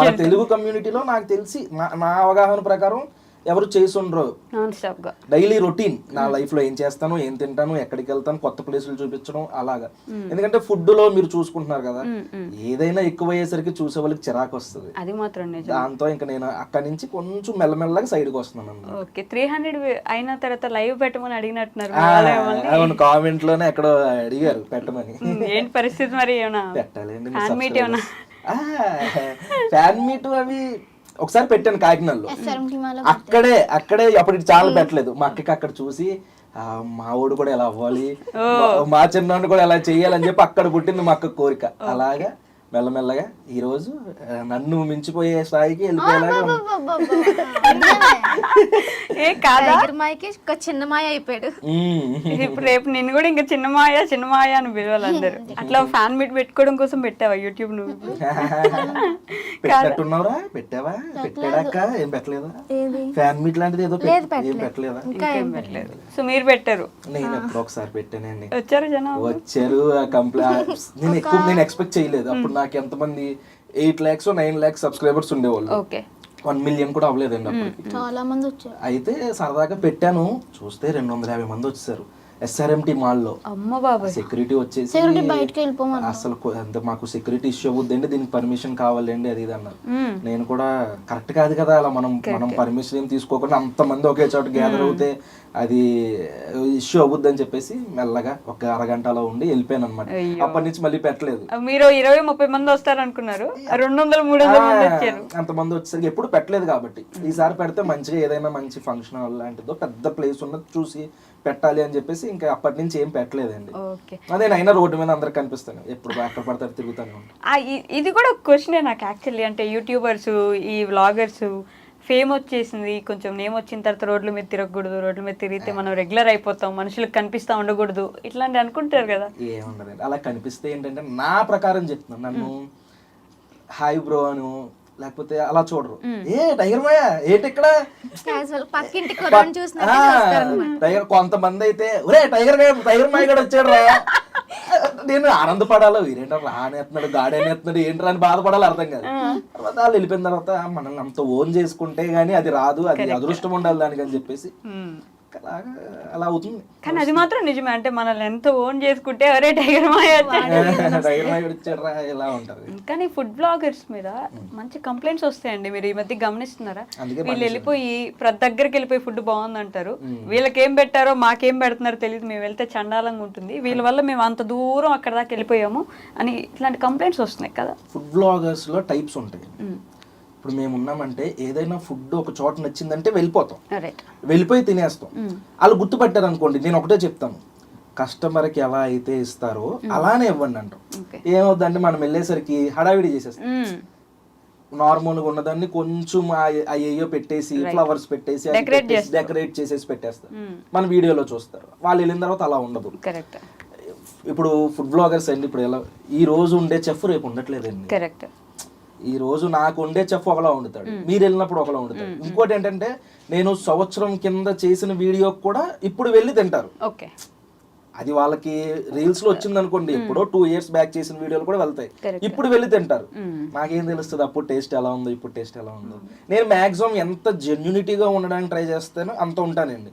మన తెలుగు కమ్యూనిటీలో నాకు తెలిసి నా అవగాహన ప్రకారం ఎవరు చేసి ఉండరు. నాన్ స్టాప్ గా డైలీ రొటీన్ నా లైఫ్ లో ఏం చేస్తాను, ఏం తింటాను, ఎక్కడికి వెళ్తాను, కొత్త ప్లేసులు చూపించడం అలాగా. ఎందుకంటే ఫుడ్ లో మీరు చూసుకుంటున్నారు కదా, ఏదైనా ఎక్కువ అయ్యేసరికి చూసే వాళ్ళకి చిరాకు వస్తుంది. అది మాత్రం నిజం. దాంతో ఇంకా నేను అక్కడి నుంచి కొంచెం మెల్లమెల్లగా సైడ్కి వస్తున్నాను. ఓకే, 300 అయిన తర్వాత లైవ్ పెట్టమని అడిగినట్టున్నారు. అవును, కామెంట్ లోనే ఎక్కడో అడిగారు పెట్టమని. ఏంటి పరిస్థితి మరి? ఏమన్నా పెట్టాలండి. ఫ్యాన్ మీట్ ఏమన్నా? ఫ్యాన్ మీట్ అవి ఒకసారి పెట్టాను కాకినాడలో. అక్కడే అప్పుడు చాలా పెట్టలేదు. మా అక్కకి అక్కడ చూసి మా ఊడు కూడా ఎలా అవ్వాలి, మా చిన్నోడు కూడా ఎలా చెయ్యాలని చెప్పి అక్కడ పుట్టింది మా అక్క కోరిక. అలాగా మెల్లమెల్లగా ఈ రోజు నన్ను మించిపోయే స్థాయికి వెళ్ళిపోయేలాగా చిన్న మాయ అయిపోయాడు. ఇప్పుడు రేపు నిన్ను కూడా ఇంకా చిన్న మాయ అని పిలవాలి అందరు. అట్లా ఫ్యాన్ మీట్ పెట్టుకోవడం కోసం పెట్టావా యూట్యూబ్ నువ్వు? పెట్టినట్టున్నావురా? పెట్టావా? పెట్టాడాక ఏం పెట్టలేదా? ఫ్యాన్ మీట్ లాంటిది ఏదో ఏం పెట్టలేదా? ఇంకేం పెట్టలేదు. సో మీరు పెట్టారు? నేను ఎప్పుడో ఒకసారి పెట్టానండి. వచ్చారు జనం? వచ్చారు. నేను ఎక్స్పెక్ట్ చేయలేదు. అప్పుడు నాకు ఎంతమంది 8 lakhs 9 lakhs సబ్స్క్రైబర్స్ ఉండేవాళ్ళు. 1 million కూడా అవ్వలేదండి అప్పటికి. చాలా మంది వచ్చారు. అయితే సరదాగా పెట్టాను, చూస్తే 250 మంది వచ్చేసారు. SRMT మాల్లో. అమ్మ బాబాయ్. సెక్యూరిటీ వచ్చేసి అసలు మాకు సెక్యూరిటీ ఇష్యూ అవుద్దండి, దీనికి పర్మిషన్ కావాలండి అది ఇది అన్నారు. నేను కూడా కరెక్ట్ కాదు కదా, అలా మనం పర్మిషన్ ఏం తీసుకోకుండా అంతమంది ఒకే చోట గ్యాదర్ అవుతే అది ఇష్యూ అవుద్ది అని చెప్పేసి మెల్లగా ఒక అరగంటలో ఉండి వెళ్ళిపోయాను అనమాట. అప్పటి నుంచి మళ్ళీ పెట్టలేదు. మీరు 20-30 మంది వస్తారు అనుకున్నారు, 200-300 మంది వచ్చారు. అంతమంది వచ్చేసరికి ఎప్పుడు పెట్టలేదు కాబట్టి ఈసారి పెడితే మంచిగా ఏదైనా మంచి ఫంక్షన్ హాల్ లాంటిదో పెద్ద ప్లేస్ ఉన్నది చూసి పెట్టాలి అని చెప్పేసి ఇంకా అప్పటి నుంచి ఏం పెట్టలేదండి. అదే అయినా రోడ్డు మీద అందరికి కనిపిస్తాను, ఎప్పుడు ఎక్కడ పడతారు తిరుగుతాను. ఇది కూడా ఒక క్వశ్చనే నాకు యాక్చువల్లీ. అంటే యూట్యూబర్స్, ఈ వ్లాగర్స్ ఫేమ్ వచ్చేసింది, కొంచెం నేమ్ వచ్చిన తర్వాత రోడ్ల మీద తిరగకూడదు, రోడ్ల మీద తిరిగితే మనం రెగ్యులర్ అయిపోతాం, మనుషులకు కనిపిస్తా ఉండకూడదు, ఇట్లాంటి అనుకుంటారు కదా. ఏముండదండి, అలా కనిపిస్తే ఏంటంటే నా ప్రకారం చెప్తున్నాను, నన్ను హాయ్ బ్రో అను లేకపోతే అలా చూడరు. టైగర్ మాయ ఏంటి ఇక్కడ టైగర్. కొంతమంది అయితే ఒరే టైగర్ మాయ కూడా వచ్చాడు రా, నేను ఆనందపడాలో వీరేంటారు రానేస్తున్నాడు గాడేనేస్తున్నాడు ఏంటి అని బాధపడాలి, అర్థం కాదు. తర్వాత వాళ్ళు వెళ్ళిపోయిన తర్వాత మనల్ని అంత ఓన్ చేసుకుంటే గానీ అది రాదు, అది అదృష్టం ఉండాలి దానికి అని చెప్పేసి అలా అవుతుంది. కానీ అది మాత్రం నిజమే, అంటే మనల్ని ఎంత ఓన్ చేసుకుంటే అరే టైగర్ మాయ వచ్చాడు రా ఇలా ఉంటారు. కానీ ఫుడ్ బ్లాగర్స్ మీద మంచి కంప్లైంట్స్ వస్తాయండి, మీరు ఈ మధ్య గమనిస్తున్నారా? వీళ్ళు వెళ్ళిపోయి ప్రతి దగ్గరికి వెళ్ళిపోయి ఫుడ్ బాగుందంటారు, వీళ్ళకేం పెట్టారో మాకేం పెడుతున్నారో తెలియదు, మేము వెళ్తే చండాలంగా ఉంటుంది, వీళ్ళ వల్ల మేము అంత దూరం అక్కడ దాకా వెళ్ళిపోయాము అని ఇట్లాంటి కంప్లైంట్స్ వస్తున్నాయి కదా. ఫుడ్ బ్లాగర్స్ లో టైప్స్ ఉంటాయి. ఇప్పుడు మేము ఉన్నామంటే ఏదైనా ఫుడ్ ఒక చోట నచ్చిందంటే వెళ్ళిపోతాం, వెళ్ళిపోయి తినేస్తాం. వాళ్ళు గుర్తుపట్టారు అనుకోండి, నేను ఒకటే చెప్తాను, కస్టమర్కి ఎలా అయితే ఇస్తారో అలానే ఇవ్వండి అంటాం. ఏమవుద్దంటే మనం వెళ్ళేసరికి హడావిడి చేసేస్తాం, నార్మల్గా ఉన్నదాన్ని కొంచెం అయ్యో పెట్టేసి ఫ్లవర్స్ పెట్టేసి డెకరేట్ చేసేసి పెట్టేస్తారు. మన వీడియోలో చూస్తారు, వాళ్ళు వెళ్ళిన తర్వాత అలా ఉండదు. ఇప్పుడు ఫుడ్ బ్లాగర్స్ అండి, ఇప్పుడు ఎలా ఈ రోజు ఉండే చెఫ్ రేపు ఉండట్లేదండి. కరెక్ట్. ఈ రోజు నాకు ఉండే చెఫ్ ఒకలా వండుతాడు, మీరు వెళ్ళినప్పుడు ఒకలా వండుతాడు. ఇంకోటి ఏంటంటే నేను సంవత్సరం కింద చేసిన వీడియో కూడా ఇప్పుడు వెళ్ళి తింటారు. అది వాళ్ళకి రీల్స్ లో వచ్చింది అనుకోండి, ఎప్పుడో 2 years బ్యాక్ చేసిన వీడియోలు కూడా వెళ్తాయి, ఇప్పుడు వెళ్ళి తింటారు. నాకేం తెలుస్తుంది అప్పుడు టేస్ట్ ఎలా ఉందో ఇప్పుడు టేస్ట్ ఎలా ఉందో. నేను మాక్సిమం ఎంత జెన్యూనిటీగా ఉండడానికి ట్రై చేస్తానో అంత ఉంటానండి.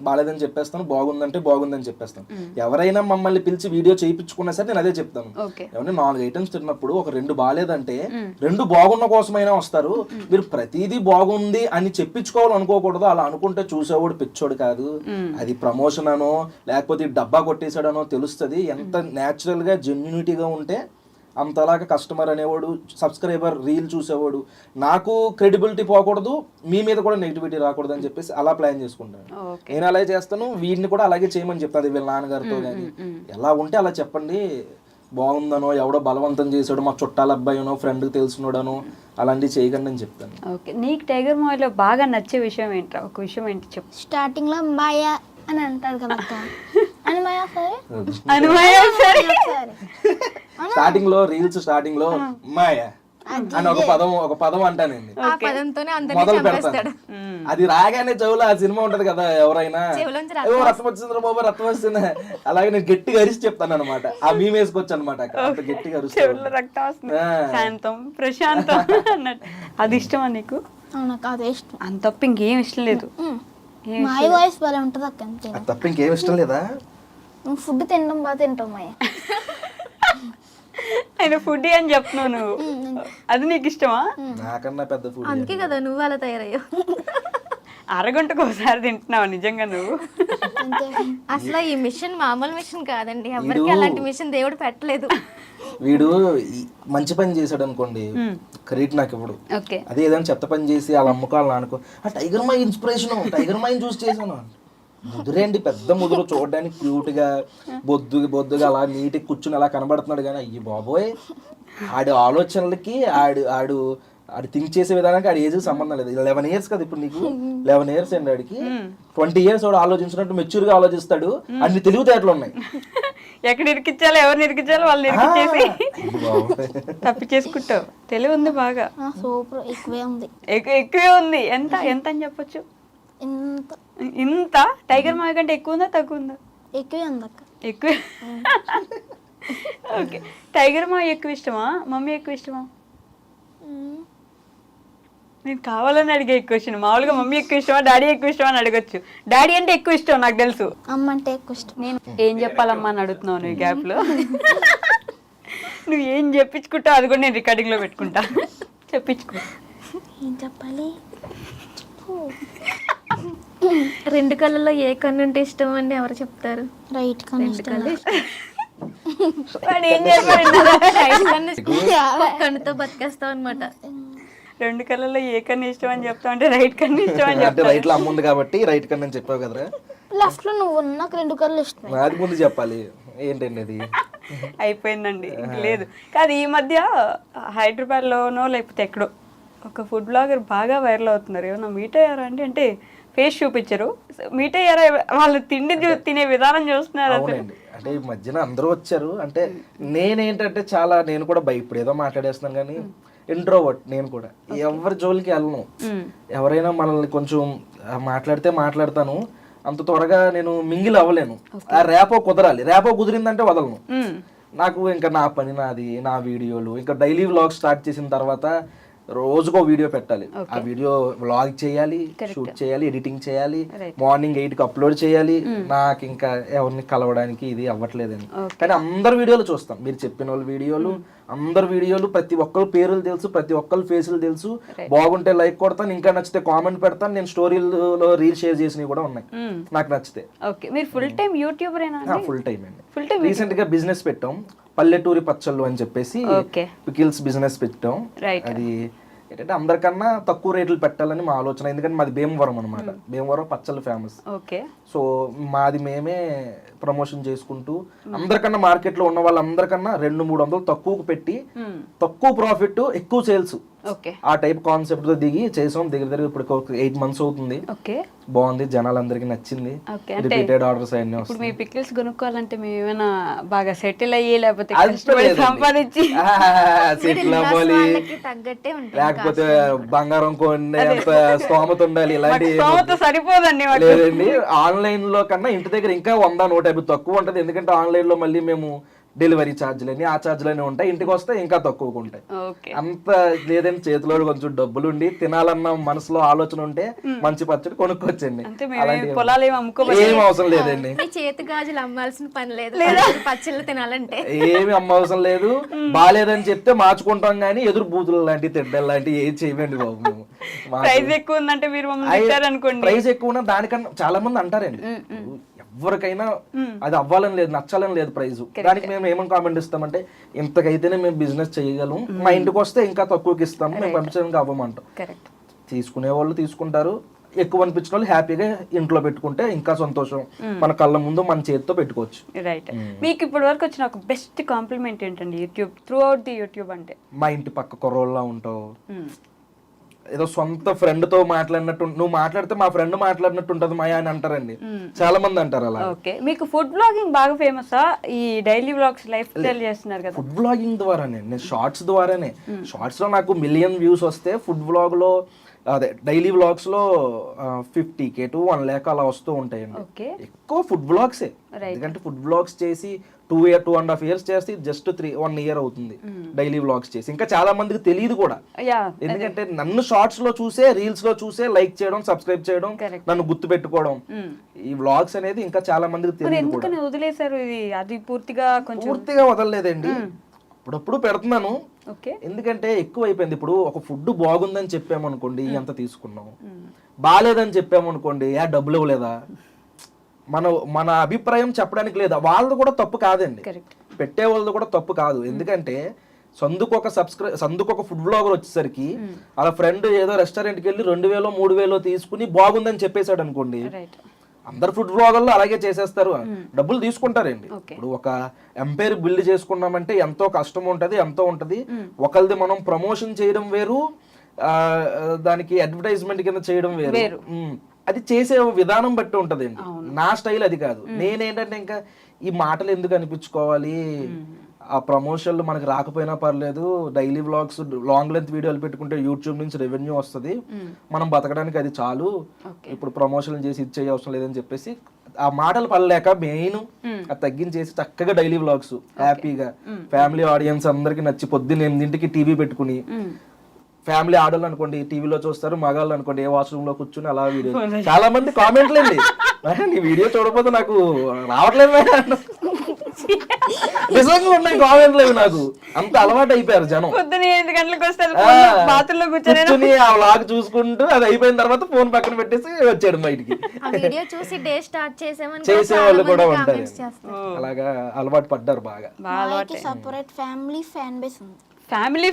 బాలేదని చెప్పేస్తాను, బాగుందంటే బాగుందని చెప్పేస్తాను. ఎవరైనా మమ్మల్ని పిలిచి వీడియో చేయించుకున్నా సరే నేను అదే చెప్తాను. ఏమంటే 4 items తిన్నప్పుడు ఒక 2 బాలేదంటే 2 బాగున్న కోసమైనా వస్తారు, మీరు ప్రతిదీ బాగుంది అని చెప్పించుకోవాలి అనుకోకూడదు. అలా అనుకుంటే చూసేవాడు పిచ్చోడు కాదు, అది ప్రమోషన్ అనో లేకపోతే డబ్బా కొట్టేసాడనో తెలుస్తుంది. ఎంత న్యాచురల్ గా జెన్యూనిటీగా ఉంటే అంతలాగా కస్టమర్ అనేవాడు, సబ్స్క్రైబర్, రీల్ చూసేవాడు, నాకు క్రెడిబిలిటీ పోకూడదు, మీ మీద కూడా నెగిటివిటీ రాకూడదు అని చెప్పేసి అలా ప్లాన్ చేసుకుంటాను. నేను అలాగే చేస్తాను, వీడిని కూడా అలాగే చేయమని చెప్తాను వీళ్ళ నాన్నగారితో. కానీ ఎలా ఉంటే అలా చెప్పండి, బాగుందనో ఎవడో బలవంతం చేసాడు మా చుట్టాల అబ్బాయినో ఫ్రెండ్కి తెలిసినోడనో అలాంటివి చేయకండి అని చెప్తాను. నీకు టైగర్ మాయలో బాగా నచ్చే విషయం ఏంట్రా? ఒక విషయం ఏంటి చెప్పు. స్టార్టింగ్ లో మాయ అని అంటారు కదా, స్టార్టింగ్ లో రీల్స్ స్టార్టింగ్ లో మాయ అని ఒక పదం అంటానండి, మొదలు పెడతాను. అది రాగానే చెవులో ఆ సినిమా ఉంటది కదా, ఎవరైనా రక్తం వచ్చింది బాబు రక్తం వస్తుంది, అలాగే నేను గట్టిగా అరిచి చెప్తాను అనమాట. ఆ మేము వేసుకోవచ్చు అనమాట, గట్టిగా రక్తం శాంతం ప్రశాంతం అన్నట్టు. అది ఇష్టమా నీకు? నాకు అదే ఇష్టం. అంత తప్ప ఇంకేం ఇష్టం లేదు. మాయ వాయిస్ భలే ఉంటుంది అక్క, అంతే. అది తప్ప ఇంకేం ఇష్టం లేదా? నువ్వు ఫుడ్ తినడం బాగా తింటావు మాయ. ఆయన ఫుడ్ అని చెప్తున్నావు నువ్వు, అది నీకు ఇష్టమా? నాకన్నా పెద్ద ఫుడ్ అందుకే కదా నువ్వు అలా తయారయ్యావు. అరగంటకు ఒకసారి తింటున్నావు నిజంగా నువ్వు. అసలు ఈ మిషన్ మామూలు మిషన్ కాదండి, ఎవరికి అలాంటి మిషన్ దేవుడు పెట్టలేదు. వీడు మంచి పని చేశాడు అనుకోండి, క్రెడిట్ నాకు ఇప్పుడు. ఓకే, అదే ఏదైనా చెత్త పని చేసి అలా అమ్ముకోవాలని అనుకో, ఆ టైగర్ మై ఇన్స్పిరేషన్, టైగర్ మైని చూసి చేశాను. ముదురేండి, పెద్ద ముదురు, చూడడానికి క్యూట్ గా బొద్దుగా అలా నీట్ కూర్చుని అలా కనబడుతున్నాడు. కానీ అయ్యి బాబోయ్, ఆడి ఆలోచనలకి ఆడు థింక్ చేసే విధానానికి ఆడి ఏజ్ సంబంధం లేదు. 11 years కదా ఇప్పుడు నీకు, 11 years అండి ఆడికి. 20 years వాడు ఆలోచించినట్టు మెచ్యూర్ గా ఆలోచిస్తాడు. అన్ని తెలివితేటలు ఉన్నాయి. ఎక్కడ ఇరికించాలో, ఎవరిని ఇరికించాలో వాళ్ళని ఇరికించేసి తప్పించేసుకుంటావు. తెలివి ఉంది బాగా. సూపర్, ఎక్కువే ఉంది. ఎక్కువే ఉంది. ఎంత ఎంత అని చెప్పొచ్చు? ఇంత టైగర్ మాయ కంటే ఎక్కువ ఉందా తక్కువ ఉందా? ఎక్కువే ఉంది అక్క. ఎక్కువ. ఓకే, టైగర్ మాయ ఎక్కువ ఇష్టమా, మమ్మీ ఎక్కువ ఇష్టమా? నేను కావాలని అడిగే క్వశ్చన్. మామూలుగా మమ్మీ ఎక్కువ ఇష్టమా, డాడీ ఎక్కువ ఇష్టమా అని అడగచ్చు. డాడీ అంటే ఎక్కువ ఇష్టం నాకు తెలుసు. అమ్మ అంటే ఎక్కువ ఇష్టం. నేను ఏం చెప్పాలమ్మా అని అడుగుతున్నావు నువ్వు గ్యాప్ లో. నువ్వు ఏం చెప్పించుకుంటావు అది కూడా నేను రికార్డింగ్ లో పెట్టుకుంటా. చెప్పించుకో. ఏం చెప్పాలి? 2 కళ్ళలో ఏ కన్ను ఉంటే ఇష్టం అండి, ఎవరు చెప్తారు? రైట్ కానీ ఇష్టం. వాడు ఏం చెప్పాడు? కన్నుతో బతికేస్తావు అనమాట. 2 కళ్ళలో ఏ కన్ను ఇష్టం అని చెప్తావు అంటే రైట్ కన్ను ఇష్టం అని అంటే రైట్ లో అమ్ముంది కాబట్టి రైట్ కన్నా చెప్పావు కదరా. లెఫ్ట్ లో నువ్వు నాకు 2 కళ్ళు ఇష్టం. అది ముందు చెప్పాలి. ఏంటండి అది? అయిపోయిందండి, ఇంక లేదు. కాదు, ఈ మధ్య హైదరాబాద్లోనో లేకపోతే ఎక్కడో ఒక ఫుడ్ బ్లాగర్ బాగా వైరల్ అవుతున్నారు. ఏమన్నా మీట్ అయ్యారా అండి? అంటే ఫేస్ చూపించరు, మీట్ అయ్యారా? వాళ్ళు తిండి తినే విధానం చూస్తున్నారు. అవునండి, అంటే ఈ మధ్యన అందరూ వచ్చారు. అంటే నేనేంటంటే నేను కూడా ఇప్పుడు ఏదో మాట్లాడేస్తున్నాను కానీ ఇంట్రోవర్ట్. నేను కూడా ఎవరి జోలికి వెళ్ళను. ఎవరైనా మనల్ని కొంచెం మాట్లాడితే మాట్లాడతాను, అంత త్వరగా నేను మింగిల్ అవ్వలేను. ఆ రేపో కుదరాలి, రేపో కుదిరిందంటే వదలను. నాకు ఇంకా నా పని నాది, నా వీడియోలు. ఇంకా డైలీ వ్లాగ్ స్టార్ట్ చేసిన తర్వాత రోజుకో వీడియో పెట్టాలి. ఆ వీడియో వ్లాగ్ చేయాలి, షూట్ చేయాలి, ఎడిటింగ్ చేయాలి, మార్నింగ్ 8కి అప్లోడ్ చేయాలి. నాకు ఇంకా ఎవరిని కలవడానికి ఇది అవ్వట్లేదండి. కానీ అందరు వీడియోలు చూస్తాం, మీరు చెప్పిన వాళ్ళ వీడియోలు, అందరు వీడియోలు, ప్రతి ఒక్కరు పేర్లు తెలుసు, ప్రతి ఒక్కరు ఫేసులు తెలుసు. బాగుంటే లైక్ కొడతాను, ఇంకా నచ్చితే కామెంట్ పెడతాను. నేను స్టోరీలో రీల్ షేర్ చేసినవి కూడా ఉన్నాయి నాకు నచ్చితే. ఓకే, మీరు ఫుల్ టైం యూట్యూబరేనా? ఫుల్ టైం అండి. రీసెంట్ గా బిజినెస్ పెట్టాం, పల్లెటూరి పచ్చళ్ళు అని చెప్పేసి పికిల్స్ బిజినెస్ పెట్టాం. అది ఏంటంటే అందరికన్నా తక్కువ రేట్లు పెట్టాలని మా ఆలోచన. ఎందుకంటే మాది భీమవరం అనమాట, భీమవరం పచ్చళ్ళు ఫేమస్. సో మాది మేమే ప్రమోషన్ చేసుకుంటూ అందరికన్నా మార్కెట్ లో ఉన్న వాళ్ళందరికన్నా 200-300 తక్కువకు పెట్టి తక్కువ ప్రాఫిట్ ఎక్కువ సేల్స్, ఆ టైప్ కాన్సెప్ట్ తో దిగి చేసాం. దగ్గర ఇప్పుడు 8 months అవుతుంది. బాగుంది, జనాలందరికి నచ్చింది. రిపీటెడ్ ఆర్డర్స్ అన్ని వస్తాయి. మీ పికిల్స్ కొనుక్కోవాలంటే మేము ఏమైనా బాగా సెటిల్ అయ్యి లేకపోతే సంపాదించి సెటిల్ అవ్వాలి, లేకపోతే బంగారం కొన్ని అంత స్తోమత ఉండాలి, ఇలాంటి సరిపోదండి. లేదండి, ఆన్లైన్ లో కన్నా ఇంటి దగ్గర ఇంకా 100-150 తక్కువ ఉంటది. ఎందుకంటే ఆన్లైన్ లో మళ్ళీ మేము డెలివరీ ఛార్జీలని ఆ ఛార్జీలని ఉంటాయి, ఇంటికి వస్తే ఇంకా తక్కువగా ఉంటాయి. అంత లేదని చేతిలో కొంచెం డబ్బులు ఉండి తినాలన్న మనసులో ఆలోచన ఉంటే మంచి పచ్చడి కొనుక్కొచ్చండి. ఏం అవసరం లేదండి, చేతి గాజులు అమ్మాల్సిన పని లేదు, పచ్చళ్ళు తినాలంటే ఏమి అమ్మ అవసరం లేదు. బాగాలేదని చెప్తే మార్చుకుంటాం కానీ ఎదురు బూతులు లాంటివి తిడ్డలు లాంటివి ఏది చేయమండి బాబు. మేము ప్రైస్ ఎక్కువ ఉందంటే ప్రైస్ ఎక్కువ ఉన్నా దానికన్నా చాలా మంది అంటారండి. ఎవరికైనా అది అవ్వాలని లేదు, నచ్చాలని లేదు ప్రైజ్. దానికి మేము ఏమని కామెంట్ ఇస్తామంటే ఇంతకైతేనే మేము బిజినెస్ చేయగలం, మా ఇంటికి వస్తే ఇంకా తక్కువకి ఇస్తాము, మేము పంపించడానికి అవ్వమంటాం. తీసుకునే వాళ్ళు తీసుకుంటారు, ఎక్కువ అనిపించిన వాళ్ళు హ్యాపీగా ఇంట్లో పెట్టుకుంటే ఇంకా సంతోషం. మన కళ్ళ ముందు మన చేతితో పెట్టుకోవచ్చు. రైట్. మీకు ఇప్పటి వరకు వచ్చిన ఒక బెస్ట్ కాంప్లిమెంట్ ఏంటండి YouTube, through out the YouTube అంటే? మా ఇంటి పక్క కుర్రోళ్ళ ఉంటావు, ఏదో సొంత ఫ్రెండ్ తో మాట్లాడినట్టు, నువ్వు మాట్లాడితే మా ఫ్రెండ్ మాట్లాడినట్టు ఉంటది మాయా అని అంటారండి, చాలా మంది అంటారు అలా. ఓకే, మీకు ఫుడ్ బ్లాగింగ్ బాగా ఫేమసా? ఈ డైలీ వ్లాగ్స్ లైఫ్ స్టైల్ చేస్తున్నారు కదా. ఫుడ్ బ్లాగింగ్ ద్వారానే, నేను షార్ట్స్ ద్వారానే, షార్ట్స్ లో నాకు 1 million views వస్తే ఫుడ్ బ్లాగ్ లో అదే డైలీ వ్లాగ్స్ లో 50K to 1 lakh అలా వస్తూ ఉంటాయండి. ఓకే. ఎక్కువ ఫుడ్ వ్లాగ్సే, ఎందుకంటే ఫుడ్ వ్లాగ్స్ చేసి 2.5 years చేసి జస్ట్ 1 year అవుతుంది డైలీ వ్లాగ్స్ చేసి. ఇంకా చాలా మందికి తెలియదు కూడా, ఎందుకంటే నన్ను షార్ట్స్ లో చూసే, రీల్స్ లో చూసే లైక్ చేయడం, సబ్స్క్రైబ్ చేయడం, నన్ను గుర్తు పెట్టుకోవడం. ఈ వ్లాగ్స్ అనేది ఇంకా చాలా మందికి తెలియదు కూడా. ఎందుకని వదిలేశారు ఇది? అది పూర్తిగా పూర్తిగా వదలలేదండి, అప్పుడప్పుడు పెడుతున్నాను. ఎందుకంటే ఎక్కువ అయిపోయింది. ఇప్పుడు ఒక ఫుడ్ బాగుందని చెప్పామనుకోండి, ఎంత తీసుకున్నాం, బాగాలేదని చెప్పామనుకోండి, డబ్బులు ఇవ్వలేదా, మన అభిప్రాయం చెప్పడానికి లేదా, వాళ్ళది కూడా తప్పు కాదండి, పెట్టే వాళ్ళది కూడా తప్పు కాదు. ఎందుకంటే సందుకు ఒక ఫుడ్ బ్లాగర్ వచ్చేసరికి వాళ్ళ ఫ్రెండ్ ఏదో రెస్టారెంట్కి వెళ్ళి 2000 3000 తీసుకుని బాగుందని చెప్పేశాడు అనుకోండి, అందరు ఫుడ్ బ్లాగర్లు అలాగే చేసేస్తారు, డబ్బులు తీసుకుంటారండి. ఇప్పుడు ఒక ఎంపైర్ బిల్డ్ చేసుకున్నామంటే ఎంతో కష్టం ఉంటది, ఎంతో ఉంటది. ఒకరిది మనం ప్రమోషన్ చేయడం వేరు, దానికి అడ్వర్టైజ్మెంట్ కింద చేయడం వేరు. అది చేసే విధానం బట్టి ఉంటదండి. నా స్టైల్ అది కాదు. నేనేంటంటే ఇంకా ఈ మాటలు ఎందుకు అనిపించుకోవాలి, ఆ ప్రమోషన్లు మనకి రాకపోయినా పర్లేదు, డైలీ వ్లాగ్స్ లాంగ్ లెంత్ వీడియోలు పెట్టుకుంటే యూట్యూబ్ నుంచి రెవెన్యూ వస్తుంది, మనం బతకడానికి అది చాలు, ఇప్పుడు ప్రమోషన్లు చేసి ఇచ్చే అవసరం లేదని చెప్పేసి ఆ మాటలు పడలేక మెయిన్ అది తగ్గించేసి చక్కగా డైలీ వ్లాగ్స్ హ్యాపీగా ఫ్యామిలీ ఆడియన్స్ అందరికి నచ్చి పొద్దున్న 8 టీవీ పెట్టుకుని, ఫ్యామిలీ ఆడోళ్ళు అనుకోండి టీవీలో చూస్తారు, మగాళ్ళు అనుకోండి ఏ వాష్రూమ్ లో కూర్చుని అలా వీడియో. చాలా మంది కామెంట్లు అండి, నీ వీడియో చూడకపోతే నాకు రావట్లేదు, నిజంగా ఉన్నాయి కామెంట్లు అవి. నాకు అంత అలవాటు అయిపోయారు జనం. కూర్చుని ఆ వ్లాగ్ చూసుకుంటూ అది అయిపోయిన తర్వాత ఫోన్ పక్కన పెట్టేసి వచ్చాడు బయటికి. చేసేవాళ్ళు కూడా ఉంటారు, అలాగా అలవాటు పడ్డారు బాగా. సెపరేట్ ఫ్యామిలీ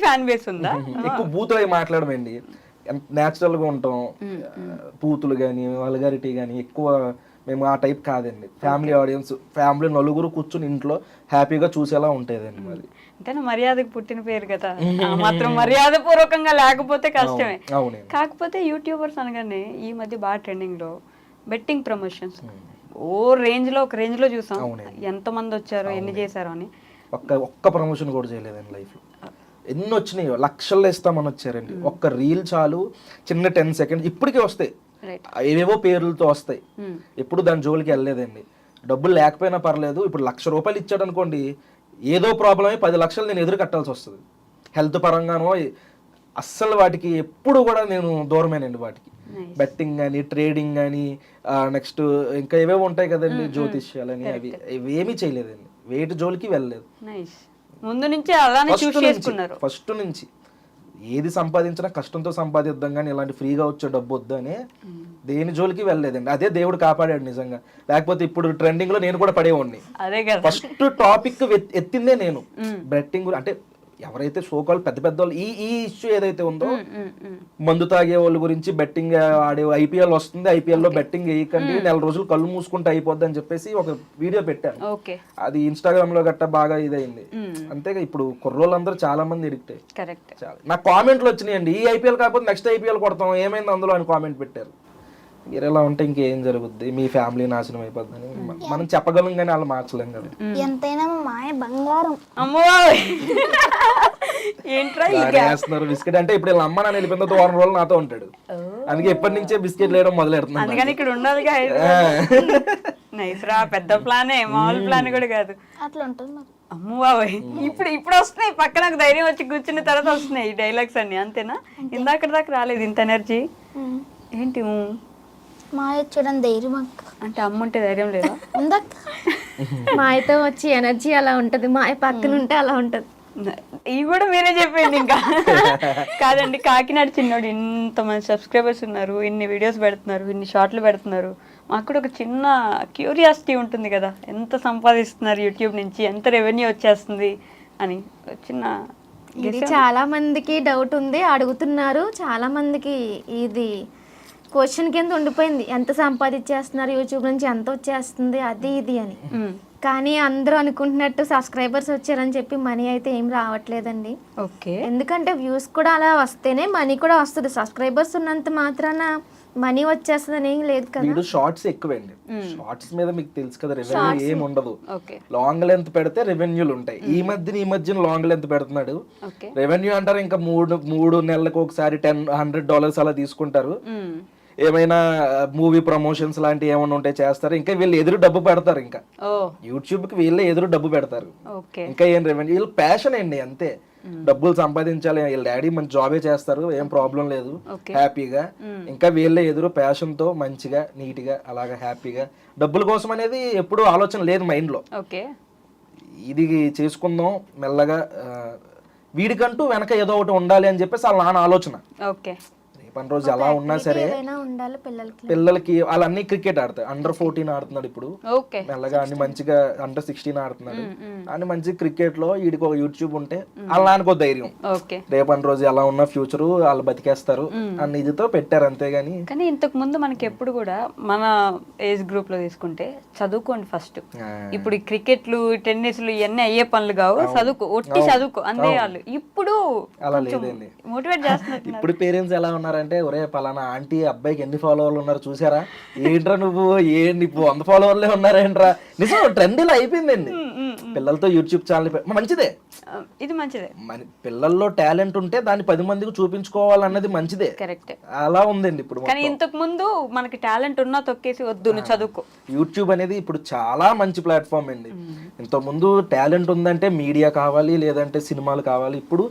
ఫ్యాన్ బేస్ ఉందా? ఎక్కువ బూతులు అవి మాట్లాడమండి, నేచురల్ గా ఉంటాం. బూతులు గానీ వల్గారిటీ గానీ ఎక్కువ మేము ఆ టైప్ కాదండి. ఫ్యామిలీ ఆడియన్స్, ఫ్యామిలీ నలుగురు కూర్చుని ఇంట్లో హ్యాపీగా చూసేలా ఉంటదండి మరి. అంటే మర్యాదకు పుట్టిన పేరు కదా, మాత్రం మర్యాద పూర్వకంగా లేకపోతే కష్టమే. కాకపోతే యూట్యూబర్స్ అనగానే ఈ మధ్య బాగా ట్రెండింగ్ లో బెట్టింగ్ ప్రమోషన్స్ ఒక రేంజ్ లో చూసాం. ఎంత మంది వచ్చారో, ఎన్ని చేశారో అని. ఒక్క ప్రమోషన్ కూడా చేయలేదండి లైఫ్ లో. ఎన్ని వచ్చినాయో, లక్షల్లో ఇస్తామని వచ్చారండి. ఒక్క రీల్ చాలు, చిన్న 10 seconds ఇప్పటికే వస్తాయి, ఏవేవో పేర్లతో వస్తాయి. ఎప్పుడు దాని జోలికి వెళ్ళలేదండి. డబ్బులు లేకపోయినా పర్లేదు, ఇప్పుడు 1,00,000 రూపాయలు ఇచ్చాడు అనుకోండి, ఏదో ప్రాబ్లమ్ 10 లక్షలు నేను ఎదురు కట్టాల్సి వస్తుంది. హెల్త్ పరంగానో అస్సలు వాటికి ఎప్పుడు కూడా నేను దూరమేనండి. వాటికి బెట్టింగ్ కానీ, ట్రేడింగ్ కానీ, నెక్స్ట్ ఇంకా ఏవేవో ఉంటాయి కదండి, జ్యోతిష్యాలని, అవి ఏమీ చేయలేదండి. వేటి జోలికి వెళ్ళలేదు. ముందు నుంచి అలానే చూస్ చేసుకున్నారు. ఫస్ట్ నుంచి ఏది సంపాదించినా కష్టంతో సంపాదిద్దాం కానీ ఇలాంటి ఫ్రీగా వచ్చే డబ్బు వద్దు అని దేని జోలికి వెళ్ళలేదండి. అదే దేవుడు కాపాడాడు నిజంగా. లేకపోతే ఇప్పుడు ట్రెండింగ్ లో నేను కూడా పడేవాడిని. ఫస్ట్ టాపిక్ ఎత్తిందే నేను, బెట్టింగ్. అంటే ఎవరైతే సోకాల్ పెద్ద పెద్ద వాళ్ళు ఈ ఇష్యూ ఏదైతే ఉందో, మందు తాగే వాళ్ళ గురించి, బెట్టింగ్ ఆడే, IPL వస్తుంది, IPL లో బెట్టింగ్ వేయకండి, 4 రోజులు కళ్ళు మూసుకుంటే అయిపోద్ది అని చెప్పేసి ఒక వీడియో పెట్టాను. అది ఇన్స్టాగ్రామ్ లో గట్టా బాగా ఇదైంది. అంతేగా ఇప్పుడు కుర్రోళ్ళందరూ చాలా మంది ఎడిక్ట్ అయ్యారు. నాకు కామెంట్లు వచ్చినాయండి, ఈ IPL కాకపోతే నెక్స్ట్ IPL కొడతాం, ఏమైంది అందులో అని కామెంట్ పెట్టారు. మీరు ఎలా ఉంటే ఇంకేం జరుగుద్ది, మీ ఫ్యామిలీ నాశనం అయిపోద్దని మనం చెప్పగలం కానీ వాళ్ళు మార్చలేం కదా. ఎంతైనా మాయ బంగారం. వేస్తున్నారు బిస్కెట్ అంటే ఇప్పుడు వీళ్ళ అమ్మ నాన్న వెళ్ళిపోయిన 2 వారం రోజులు నాతో ఉంటాడు, అందుకే ఎప్పటి నుంచే బిస్కెట్ లేయడం మొదలెడుతున్నాను. ఇక్కడ ఉండాలి పెద్ద ప్లానే, మామూలు ప్లాన్ కూడా కాదు. అట్లా ఉంటుంది. అమ్ము బాబాయ్, ఇప్పుడు వస్తున్నాయి పక్క, నాకు ధైర్యం వచ్చి కూర్చున్న తర్వాత వస్తున్నాయి ఈ డైలాగ్స్ అన్ని. అంతేనా? ఇందాక దాకా రాలేదు ఇంత ఎనర్జీ ఏంటి? మాయ వచ్చడం ధైర్యం అంటే అమ్మ ఉంటే ధైర్యం లేదా? మాయతో వచ్చి ఎనర్జీ అలా ఉంటది, మాయ పక్కన ఉంటే అలా ఉంటది. ఇవి కూడా మీరే చెప్పండి. ఇంకా కాదండి, కాకినాడ చిన్నోడు, ఇంతమంది సబ్స్క్రైబర్స్ ఉన్నారు, ఇన్ని వీడియోస్ పెడుతున్నారు, ఇన్ని షార్ట్లు పెడుతున్నారు, మాకు కూడా ఒక చిన్న క్యూరియాసిటీ ఉంటుంది కదా, ఎంత సంపాదిస్తున్నారు యూట్యూబ్ నుంచి, ఎంత రెవెన్యూ వచ్చేస్తుంది అని చిన్న. ఇది చాలా మందికి డౌట్ ఉంది, అడుగుతున్నారు చాలా మందికి. ఇది క్వశ్చన్ కింద ఉండిపోయింది, ఎంత సంపాదించేస్తున్నారు యూట్యూబ్ నుంచి, ఎంత వచ్చేస్తుంది, అది ఇది అని. కానీ అందరూ అనుకుంటున్నట్టు సబ్స్క్రైబర్స్ వచ్చారని చెప్పి మనీ అయితే ఏం రావట్లేదండి. ఓకే. ఎందుకంటే వ్యూస్ కూడా అలా వస్తేనే మనీ కూడా వస్తుంది. సబ్స్క్రైబర్స్ ఉన్నంత మాత్రాన మనీ వచ్చేస్తుందని లేదు కదా. వీడు షార్ట్స్ ఎక్కువండి. షార్ట్స్ మీద మీకు తెలుసు కదా రెవెన్యూ ఏం ఉండదు. ఓకే. లాంగ్ లెంత్ పెడితే రెవెన్యూలు ఉంటాయి. ఈ మధ్యన లాంగ్ లెంత్ పెడుతున్నాడు. ఓకే. రెవెన్యూ అంటారు ఇంకా మూడు నెలలకు ఒకసారి $100 అలా తీసుకుంటారు. ఏమైనా మూవీ ప్రమోషన్స్ లాంటివి ఏమైనా ఉంటే చేస్తారు. ఇంకా వీళ్ళు ఎదురు డబ్బు పెడతారు. ఇంకా యూట్యూబ్ కి వీళ్ళే ఎదురు డబ్బు పెడతారు. ఇంకా ఏం రెవెన్యూ, వీళ్ళు ప్యాషన్ అండి అంతే. డబ్బులు సంపాదించాలి. వీళ్ళ డాడీ మంచి జాబే చేస్తారు, ఏం ప్రాబ్లం లేదు, హ్యాపీగా. ఇంకా వీళ్ళే ఎదురు ప్యాషన్ తో మంచిగా నీట్ గా అలాగా హ్యాపీగా. డబ్బుల కోసం అనేది ఎప్పుడు ఆలోచన లేదు మైండ్ లో. ఇది చేసుకుందాం మెల్లగా, వీడికంటూ వెనక ఏదో ఒకటి ఉండాలి అని చెప్పేసి వాళ్ళ నాన్న ఆలోచన. రేపటి రోజు ఎలా ఉన్నా సరే పిల్లలకి వాళ్ళన్నీ క్రికెట్ ఆడతాయి. Under-14 ఆడుతున్నాడు ఇప్పుడు మెల్లగా, అన్ని మంచిగా Under-16 ఆడుతున్నాడు. అన్ని మంచి క్రికెట్ లో వీడికి ఒక యూట్యూబ్ ఉంటే వాళ్ళ నాన్నకో ధైర్యం. రేపటి రోజు ఎలా ఉన్న ఫ్యూచర్ వాళ్ళు బతికేస్తారు అన్న ఇదితో పెట్టారు అంతేగాని. కానీ ఇంతకు ముందు మనకి ఎప్పుడు కూడా మన ఏజ్ గ్రూప్ లో తీసుకుంటే చదువుకోండి ఫస్ట్. ఇప్పుడు క్రికెట్లు టెన్నిస్లు ఇవన్నీ అయ్యే పనులు కావు, ఒట్టి చదువుకో అంతే. వాళ్ళు ఇప్పుడు అలా లేదండి, మోటివేట్ చేస్తున్నారు. ఇప్పుడు పేరెంట్స్ ఎలా ఉన్నారంటే, ఒరే పలానా ఆంటీ అబ్బాయికి ఎన్ని ఫాలోవర్లు ఉన్నారు చూసారా, ఏంట్రా నువ్వు 100 ఫాలోవర్లే ఉన్నారేంట్రా. నిజం ట్రెండ్ ఇలా అయిపోయిందండి. పిల్లలతో యూట్యూబ్ ఛానల్ మంచిదే, ఇది మంచిదే. పిల్లల్లో టాలెంట్ ఉంటే దాన్ని 10 మందికి చూపించుకోవాలన్నది మంచిదే. కరెక్ట్. అలా ఉందండి ఇప్పుడు. కానీ ఇంతకు ముందు మనకి టాలెంట్ ఉన్నా తొక్కేసి వద్దు నువ్వు చదువుకో. యూట్యూబ్ అనేది ఇప్పుడు చాలా మంచి ప్లాట్ఫామ్ అండి. ఇంతకు ముందు టాలెంట్ ఉందంటే మీడియా కావాలి, లేదంటే సినిమాలు కావాలి. ఇప్పుడు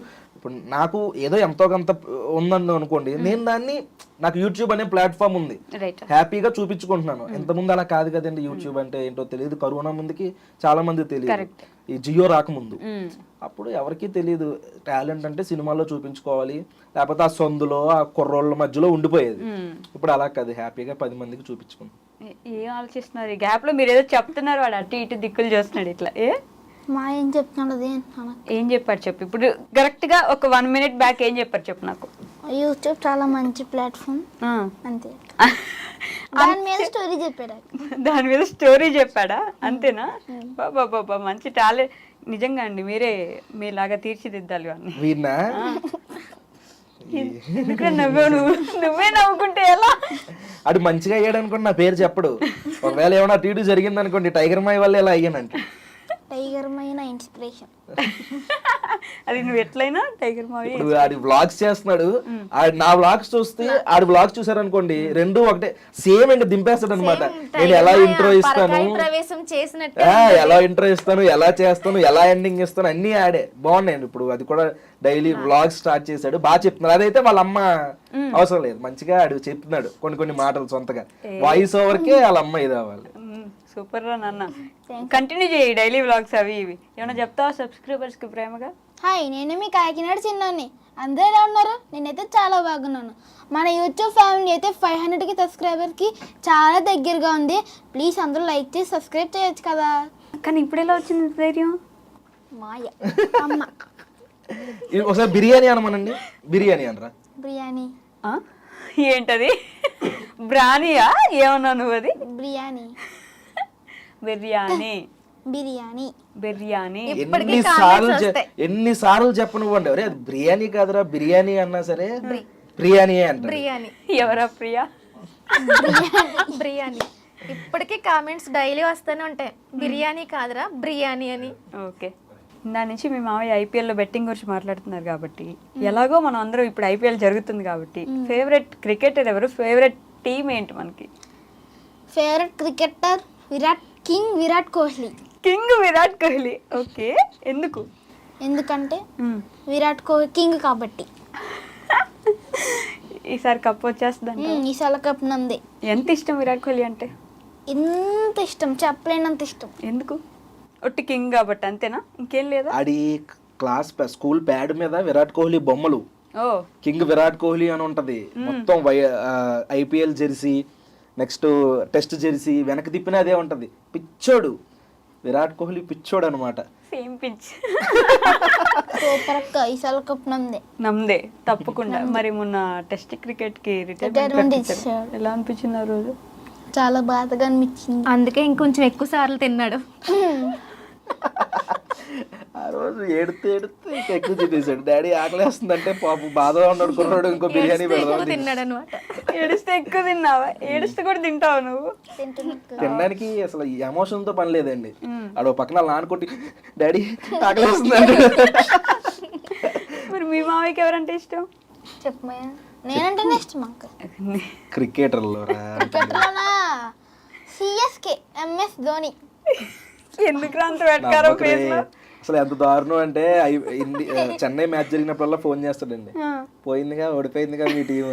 నాకు ఏదో ఎంతో కొంత ఉందని అనుకోండి, నేను దాన్ని, నాకు యూట్యూబ్ అనే ప్లాట్ఫామ్ ఉంది, హ్యాపీగా చూపించుకుంటున్నాను. ఇంతకుముందు అలా కాదు కదండి. యూట్యూబ్ అంటే ఏంటో తెలియదు. కరోనా ముందుకి చాలా మంది తెలియదు, ఈ జియో రాకముందు. అప్పుడు ఎవరికి తెలియదు టాలెంట్ అంటే సినిమాల్లో చూపించుకోవాలి, లేకపోతే ఆ సొందులో ఆ కుర్రోళ్ళ మధ్యలో ఉండిపోయేది. ఇప్పుడు అలా కాదు, హ్యాపీగా 10 మందికి చూపించుకుంటాం. ఏం ఆలోచిస్తున్నారు ఈ గ్యాప్ లో? మీరు ఏదో చెప్తున్నారు, వాడు అటు ఇటు దిక్కులు చేస్తున్నాడు ఇట్లా. మా ఏం చెప్తున్నాడు అది ఏం చెప్పాడు చెప్పు. ఇప్పుడు కరెక్ట్ గా ఒక 1 minute బ్యాక్ ఏం చెప్పాడు చెప్పు నాకు. యూట్యూబ్ చాలా మంచి ప్లాట్ఫామ్ అంతే. దాని మీద స్టోరీ చెప్పాడు. దాని మీద స్టోరీ చెప్పాడా? అంతేనా? బాబా బాబా మంచి టాలెంట్ నిజంగా అండి. మీలాగా తీర్చిదిద్దాలి అన్ని. ఎందుకంటే నువ్వే నవ్వుకుంటే ఎలా? అడు మంచిగా అయ్యాడు అనుకోండి, నా పేరు చెప్పడు. ఒకవేళ ఏమైనా టీడీ జరిగింది అనుకోండి, టైగర్ మై వల్ల ఎలా అయ్యానంటే టైగర్ మైన ఇన్స్పిరేషన్. అది నువ్వు ఎట్లయినా టైగర్ మావి. ఇప్పుడు ఆడి వ్లాగ్స్ చేస్తున్నాడు, నా వ్లాగ్స్ చూస్తే ఆడి వ్లాగ్స్ చూసారు అనుకోండి, రెండు ఒకటే సేమ్ అండి, దింపేస్తాడు అనమాట. నేను ఎలా ఇంట్రో ఇస్తాను, ఎలా ఇంట్రో ఇస్తాను, ఎలా చేస్తాను, ఎలా ఎండింగ్ ఇస్తాను, అన్ని ఆడే బాగున్నాయండి. ఇప్పుడు అది కూడా డైలీ వ్లాగ్ స్టార్ట్ చేశాడు, బాగా చెప్తున్నాడు. అదైతే వాళ్ళ అమ్మ అవసరం లేదు, మంచిగా ఆడు చెప్తున్నాడు కొన్ని మాటలు సొంతగా. వాయిస్ ఓవర్ కే వాళ్ళ అమ్మ ఇది అవ్వాలి. సూపర్ రా నాన్న, కంటిన్యూ చేయి డైలీ వ్లాగ్స్ అవి ఇవి. ఏమైనా చెప్తావా సబ్స్క్రైబర్స్ కి ప్రేమగా? హాయ్, నేను మీ కాకినాడ చిన్నాన్ని. అందరూ ఎలా ఉన్నారు? నేనైతే చాలా బాగున్నాను. మన యూట్యూబ్ ఫ్యామిలీ అయితే 500కి సబ్స్క్రైబర్కి చాలా దగ్గరగా ఉంది. ప్లీజ్ అందరూ లైక్ చేసి సబ్స్క్రైబ్ చేయొచ్చు కదా. కానీ ఇప్పుడు ఎలా వచ్చింది ధైర్యం? మాయ అమ్మ. ఒకసారి బిర్యానీ అనమనండి. బిర్యానీ అనరా? బిర్యానీ ఏంటది? బ్రానీయా? ఏమన్నా నువ్వు? అది బిర్యానీ. బిర్యానీ బిర్యానీ బిర్యానీ. ఎన్నిసార్లు చెప్పనివ్వండి, అరే అది బిర్యానీ కాదురా, బిర్యానీ అన్నా సరే బిర్యానీ అంట. ఎవరా ప్రియా? బిర్యానీ. ఇప్పటికీ కామెంట్స్ డైలీ వస్తూనే ఉంటాయి, బిర్యానీ కాదురా బిర్యానీ అని. ఓకే, దాని నుంచి మీ మామయ్య ఐపీఎల్లో బెట్టింగ్ గురించి మాట్లాడుతున్నారు కాబట్టి, ఎలాగో మనం అందరం ఇప్పుడు ఐపీఎల్ జరుగుతుంది కాబట్టి, ఫేవరెట్ క్రికెటర్ ఎవరు? ఫేవరెట్ టీమ్ ఏంటి మనకి? Favourite cricketer Virat Kohli. King Virat Kohli. Okay, ఎందుకు? ఎందుకంటే విరాట్ కోహ్లీ కింగ్ కాబట్టి. ఈసారి కప్ వచ్చేస్తుంది. ఈసారి కప్ నంది. ఎంత ఇష్టం విరాట్ కోహ్లీ అంటే? ఎంత ఇష్టం, చెప్పలేనంత ఇష్టం. ఎందుకు? ఒట్టి కింగ్ కాబట్టి అంతేనా, ఇంకేం లేదా? ఆడి క్లాస్ స్కూల్ ప్యాడ్ మీద విరాట్ కోహ్లీ బొమ్మలు, కింగ్ విరాట్ కోహ్లీ అని ఉంటది. మొత్తం IPL Jersey, next test Jersey వెనక తిప్పిన అదే ఉంటది. పిచ్చోడు విరాట్ కోహ్లీ, పిచ్చోడు అనమాట. Same pitch. సూపర్ అక్క, ఈసారి కప్ నమ్దే తప్పకుండా. మరి మొన్న టెస్ట్ క్రికెట్ కి రిటైర్మెంట్ ఎలా అనిపించింది ఆ రోజు? చాలా బాధగా అనిపించింది. అందుకే ఇంకొంచెం ఎక్కువ సార్లు తిన్నాడు. ఆ రోజు ఏడితే ఇంకా ఎక్కువ తినేసాడు. డాడీ ఆకలేస్తుందంటే పాపం బాధగా ఉన్నాడు కుర్రాడు, ఇంకో బిర్యానీ పెడదాం. తిన్నాడు అనమాట. ఏడుస్తే ఎక్కువ తిన్నావా? ఏడుస్తే కూడా తింటావు నువ్వు? తినడానికి అసలు ఈ ఎమోషన్ తో పని లేదండి. ఆడు పక్కన నానుకుంటే డాడీ ఆకలేస్తుందంటే. మరి మీ మావయ్యకి ఎవరంటే ఇష్టం? చెప్పమయ్యా. నేనంటేనే ఇష్టం అక్క. క్రికెటర్లో క్రికెట్లోనా సిఎస్కే ఎంఎస్ ధోని. ఎందుకు అంత వెటకారం ఫేస్ లో? అసలు ఎంత దారుణం అంటే చెన్నై మ్యాచ్ జరిగినప్పుడల్లా ఫోన్ చేస్తాడండి. పోయిందిగా, ఓడిపోయిందిగా మీ టీం.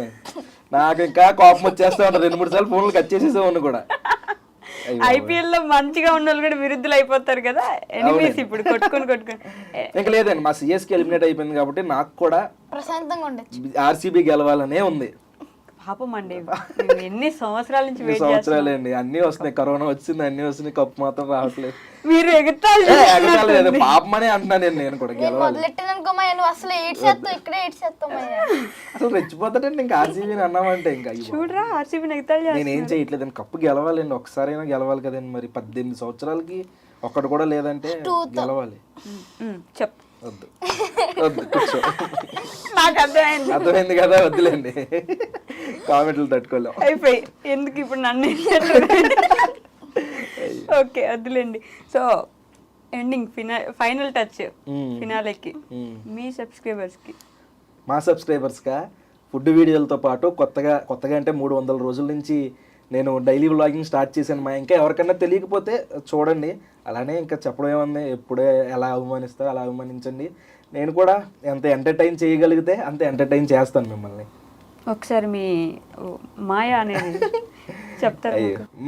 నాకు ఇంకా కోపం వచ్చేస్తా ఉంటారు. 2-3 సార్లు ఫోన్లు కట్ చేసేసేవాడిని కూడా. ఐపీఎల్ లో మంచిగా ఉన్న వాళ్ళు కూడా విరుద్ధులు అయిపోతారు కదా, ఎనిమీస్ ఇప్పుడు కొట్టుకొని. ఇంకా లేదండి, మా సిఎస్కి ఎలిమినేట్ అయిపోయింది కాబట్టి నాకు కూడా ప్రశాంతంగా ఉండొచ్చు. ఆర్సీబీ గెలవాలనే ఉంది. పాపం అండి, మేము ఎన్ని సంవత్సరాల నుంచి వెయిట్ చేస్తున్నాం. సంవత్సరాలు అండి, అన్ని వస్తున్నాయి. కరోనా వచ్చింది, అన్ని వస్తున్నాయి, కప్పు మాత్రం రావట్లేదు. మీరు ఎగతాళి పాపమనే అంటున్నాను నేను కూడా గెలవాలి. మొదలెట్టాననుకోమయ్యా, నువ్వు అసలు ఏడ్చేస్తావు, ఇక్కడే ఏడ్చేస్తామయ్యా. అసలు రెచ్చిపోతాడండి ఇంకా ఆర్సీబీని అన్నామంటే. ఇంకా చూడరా ఆర్సీబీ ఎగతాళి. నేనేం చేయట్లేదండి, కప్పు గెలవాలండి, ఒక్కసారైనా గెలవాలి కదండి. మరి 18 సంవత్సరాలకి ఒక్కడు కూడా లేదంటే గెలవాలి. చెప్పు. వద్దు వద్దు, కూర్చో. నాకు అర్థమైంది. అర్థమైంది కదా, వద్దులేండి, కామెంట్లు తట్టుకోలేం. అయిపోయి ఎందుకు ఇప్పుడు నన్ను ఓకే వద్దులేండి. సో ఎండింగ్ ఫైనల్ టచ్ ఫినాలేకి మీ సబ్స్క్రైబర్స్ కి. మా సబ్స్క్రైబర్స్గా ఫుడ్ వీడియోలతో పాటు కొత్తగా అంటే 300 రోజుల నుంచి నేను డైలీ వ్లాగింగ్ స్టార్ట్ చేశాను. మా ఇంకా ఎవరికైనా తెలియకపోతే చూడండి. అలానే ఇంకా చెప్పడం ఏముంది, ఎప్పుడే ఎలా అవమానిస్తారో అలా అవమానించండి. నేను కూడా ఎంత ఎంటర్టైన్ చేయగలిగితే అంత ఎంటర్టైన్ చేస్తాను మిమ్మల్ని. ఒకసారి మీ మాయా అనేది చెప్తారు.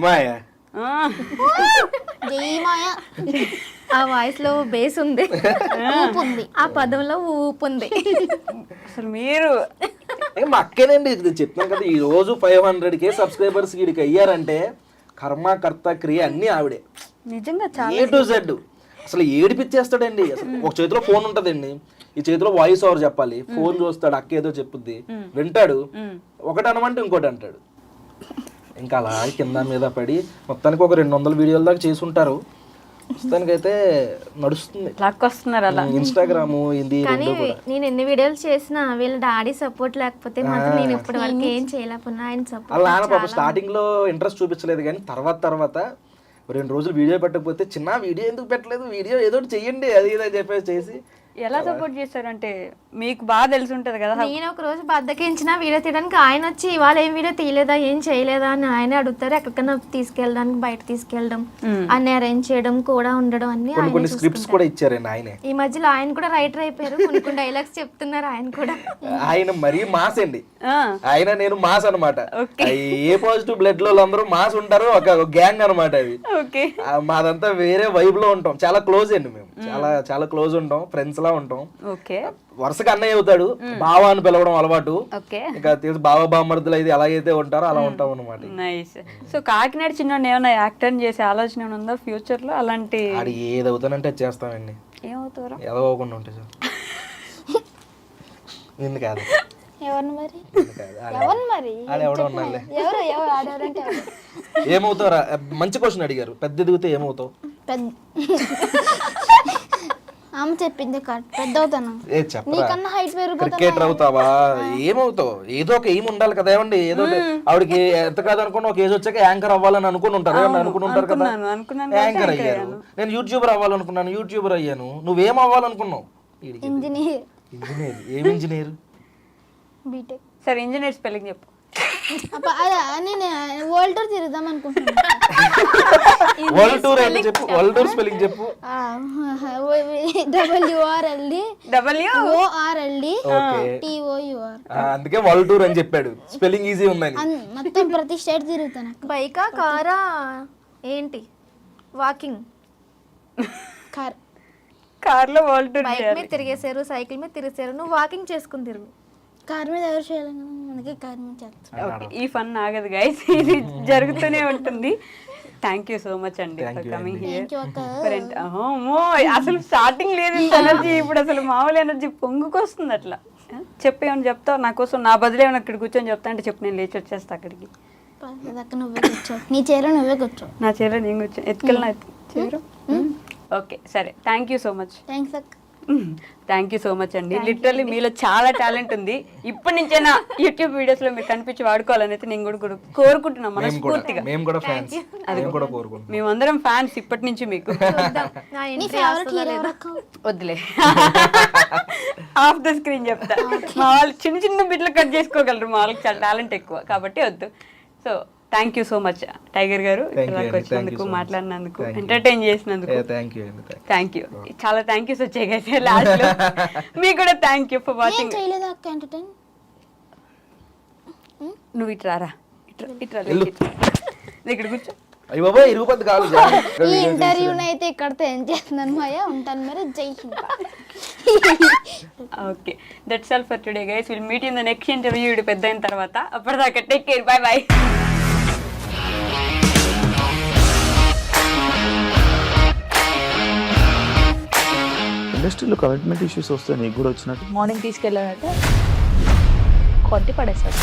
మాయా జై మాయా. ఆ వాయిస్ లో బేస్ ఉంది, ఆ పదంలో ఊపు ఉంది. అసలు మీరు మా అక్కేనండి, ఇది చెప్తున్నాను కదా. ఈ రోజు 500K సబ్స్క్రైబర్స్ వీడికి అయ్యారంటే కర్మ కర్త క్రియ అన్ని ఆవిడే. నిజంగా చాలా A to Z. అసలు ఏడిపించేస్తాడండి. అసలు ఒక చేతిలో ఫోన్ ఉంటదండి, ఈ చేతిలో వాయిస్ ఓవర్ చెప్పాలి. ఫోన్ చూస్తాడు, అక్క ఏదో చెప్పుద్ది, వింటాడు, ఒకటి అనమంటే ఇంకోటి అంటాడు. ఇంకా అలా కింద మీద పడి మొత్తానికి ఒక 200 వీడియోల దాకా చేసి ఉంటారు. మొత్తానికైతే నడుస్తుంది, లక్ వస్తున్నారు అలా. ఇన్స్టాగ్రామ్ ఇది. కానీ నేను ఎన్ని వీడియోలు చేసినా వీళ్ళ డాడీ సపోర్ట్ లేకపోతే మాత్రం నేను ఇప్పటి వరకు ఏం చేయలేకపోయినా ఆయన సపోర్ట్. అలా నాన్న పాప స్టార్టింగ్ లో ఇంట్రెస్ట్ చూపించలేదు, కానీ తర్వాత 2 రోజులు వీడియో పెట్టకపోతే చిన్న వీడియో ఎందుకు పెట్టలేదు, వీడియో ఏదో చెయ్యండి అది ఇది అని చెప్పేసి చేసి. ఎలా సపోర్ట్ చేస్తారంటే మీకు బాగా తెలిసి ఉంటది కదా. నేను ఒక రోజు బద్దకించిన వీడియో తీయడానికి ఆయన వచ్చి ఇవాళ ఏం వీడియో తీయలేదా, ఏం చేయలేదా అని ఆయన అడుగుతారు. ఎక్కడికైనా తీసుకెళ్ళడానికి, బయట తీసుకెళ్ళడం, అన్ని అరేంజ్ చేయడం కూడా ఉండడం అన్ని కొన్ని స్క్రిప్ట్స్ కూడా ఇచ్చారండి ఆయనే. ఈ మధ్యలో ఆయన కూడా రైటర్ అయిపోయారు, కొన్ని డైలాగ్స్ చెప్తున్నారు ఆయన కూడా. ఆయన మరీ మాస్ అండి, ఆయన నేను మాస్ అనమాట. ఏ పాజిటివ్ బ్లడ్ లో అందరూ మాస్ ఉంటారు, ఒక గ్యాంగ్ అనమాట అది. మాదంతా వేరే వైబ్ లో ఉంటాం, చాలా క్లోజ్ అండి మేము, చాలా క్లోజ్ ఉంటాం, ఫ్రెండ్స్ లా ఉంటాం. వరుసగా అన్నయ్య అవుతాడు, బావ అని పిలవడం అలవాటు. ఇంకా బావ బామ్మర్దులు అయితే ఎలాగైతే ఉంటారో అలా ఉంటాం అనమాట. నైస్. సో కాకినాడ చిన్న ఏమైనా యాక్టర్ చేసే ఆలోచన ఉందా ఫ్యూచర్ లో? అలాంటి ఏది అవుతానంటే చేస్తామండి. ఏమవుతారు? ఏదో అవ్వకుండా ఉంటాయి సార్. ఎందుకు కాదు, ఎవరు మరి ఏమవుతారా? మంచి క్వశ్చన్ అడిగారు. పెద్ద ఎదిగితే ఏమవుతావు? ఆమె చెప్పింది పెద్ద అవుతాను. నీకన్నా హైట్ పెరిగిపోతాను. క్రికెటర్ అవుతావా? ఏమవుతావు? ఏదో ఒక ఏం ఉండాలి కదా. ఏమండి ఏదో ఆవిడకి ఎంత కాదనుకున్నా ఒక ఏజ్ వచ్చాక యాంకర్ అవ్వాలని అనుకుని ఉంటారు కదా. యాంకర్ అయ్యారు. నేను యూట్యూబర్ అవ్వాలనుకున్నాను, యూట్యూబర్ అయ్యాను. నువ్వేం అవ్వాలనుకున్నావు? ఇంజనీర్. ఏం ఇంజనీర్? బీటెక్. సరే ఇంజనీర్ స్పెల్లింగ్ చెప్పు. నేను వరల్డ్ టూర్ తిరుగుదాం అనుకుంటున్నాను. వరల్డ్ టూర్ అయితే చెప్పు, వరల్డ్ టూర్ స్పెల్లింగ్ చెప్పు. WORLD అందుకే వరల్డ్ టూర్ అని చెప్పాడు, స్పెల్లింగ్ ఈజీ ఉందని. మొత్తం ప్రతి స్టేట్ తిరుగుతాను. బైకా కారా ఏంటి? వాకింగ్. కార్ లో వరల్డ్ టూర్. బైక్ మీద తిరిగేసారు, సైకిల్ మీద తిరిగేసారు, నువ్వు వాకింగ్ చేసుకుని తిరుగు. కార్ మీద ఎవరు చేయాలి, అందుకే కార్ మీద చేస్తాను. ఈ ఫన్ ఆగదు గైస్, ఇది జరుగుతూనే ఉంటుంది. థ్యాంక్ యూ సో మచ్ అండి ఫర్ కమింగ్ హియర్. అసలు స్టార్టింగ్ లేదు ఇంత ఎనర్జీ, ఇప్పుడు అసలు మామూలు ఎనర్జీ పొంగుకొస్తుంది. అట్లా చెప్పేమని చెప్తావు నా కోసం, నా బదులు ఏమైనా అక్కడ కూర్చొని చెప్తా అంటే చెప్పు, నేను లేచి వచ్చేస్తా అక్కడికి. అక్క నువ్వే కూర్చో, నీ చీర నువ్వే కూర్చో. నా చీర నేను కూర్చో ఎత్తుకెళ్ళిన చీర. ఓకే సరే, thank you so much. Thanks అక్క. థ్యాంక్ యూ సో మచ్ అండి. లిటరల్లీ మీలో చాలా టాలెంట్ ఉంది. ఇప్పటి నుంచైనా యూట్యూబ్ వీడియోస్ లో మీరు కనిపించి వాడుకోవాలని అయితే నేను కూడా కోరుకుంటున్నాం మనస్ఫూర్తిగా. మేము కూడా ఫ్యాన్స్, మేము కూడా కోరుకుంటున్నాం. మేమందరం ఫ్యాన్స్ ఇప్పటి నుంచి మీకు. నా నీ entry ఫేవరెట్ వస్తుందా హీరో లేదా? అక్క? వద్దులే, ఆఫ్ ద స్క్రీన్ చెప్తా. మా వాళ్ళు చిన్న చిన్న బిడ్డలు కట్ చేసుకోగలరు, మా వాళ్ళకి చాలా టాలెంట్ ఎక్కువ కాబట్టి వద్దు. So thank you so much tiger గారు, Thank you ఇక్కడికి అండి, వచ్చినందుకు, thank you so much. మాట్లాడినందుకు, Thank you. ఎంటర్టైన్ చేసినందుకు థ్యాంక్ యూ అండి. Thank you. చాలా థ్యాంక్ యూస్ వచ్చాయి కదా లాస్ట్ లో. మీకు కూడా థ్యాంక్ యూ ఫర్ ఏం వాచింగ్. చేయలేదా అక్క ఎంటర్టైన్? నువ్వు ఇట్రారా, ఇట్రా ఇక్కడ కూర్చో. అయ్యి బాబా ఇరుగుపద్ది కాదు. ఈ ఇంటర్వ్యూని అయితే ఇక్కడితో ఏం చేస్తున్నాను మాయా, ఉంటాను మరి. జై Hind. Okay, that's all for today guys. Will meet in the next interview. ఇది పెద్ద అయిన తర్వాత. అప్పటిదాకా టేక్ కేర్, బై బై. ఇండస్ట్రీలో కమిట్మెంట్ ఇష్యూస్ వస్తే నీకు కూడా వచ్చినట్టు మార్నింగ్ తీసుకెళ్ళాడంటే కొట్టి పడేస్తాడు.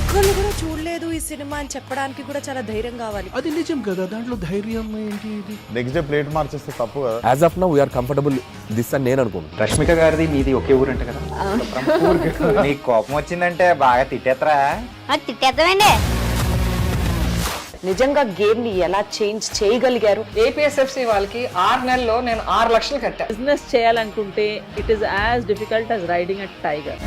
ఒక్కళ్ళు కూడా చూడలేదు ఈ సినిమా అని చెప్పడానికి కూడా చాలా ధైర్యం కావాలి. అది నిజం కదా, దాంట్లో ధైర్యం ఏంటి? ఇది నెక్స్ట్ డే ప్లేట్ మార్చేస్తే తప్పు కదా. As of now we are comfortable this అని నేను అనుకుంటున్నాను. రష్మిక గారిది మీది ఒకే ఊరంట కదా? నీకు కోపం వచ్చిందంటే బాగా తిట్టేత్తరా? తిట్టేద్దామండి. నిజంగా గేమ్ ని ఎలా చేంజ్ చేయగలిగారు? ఏపీఎస్ఎఫ్సి వాళ్ళకి 6 నెలల్లో నేను 6 లక్షలు కట్టా. బిజినెస్ చేయాలనుకుంటే it is as difficult as riding a tiger.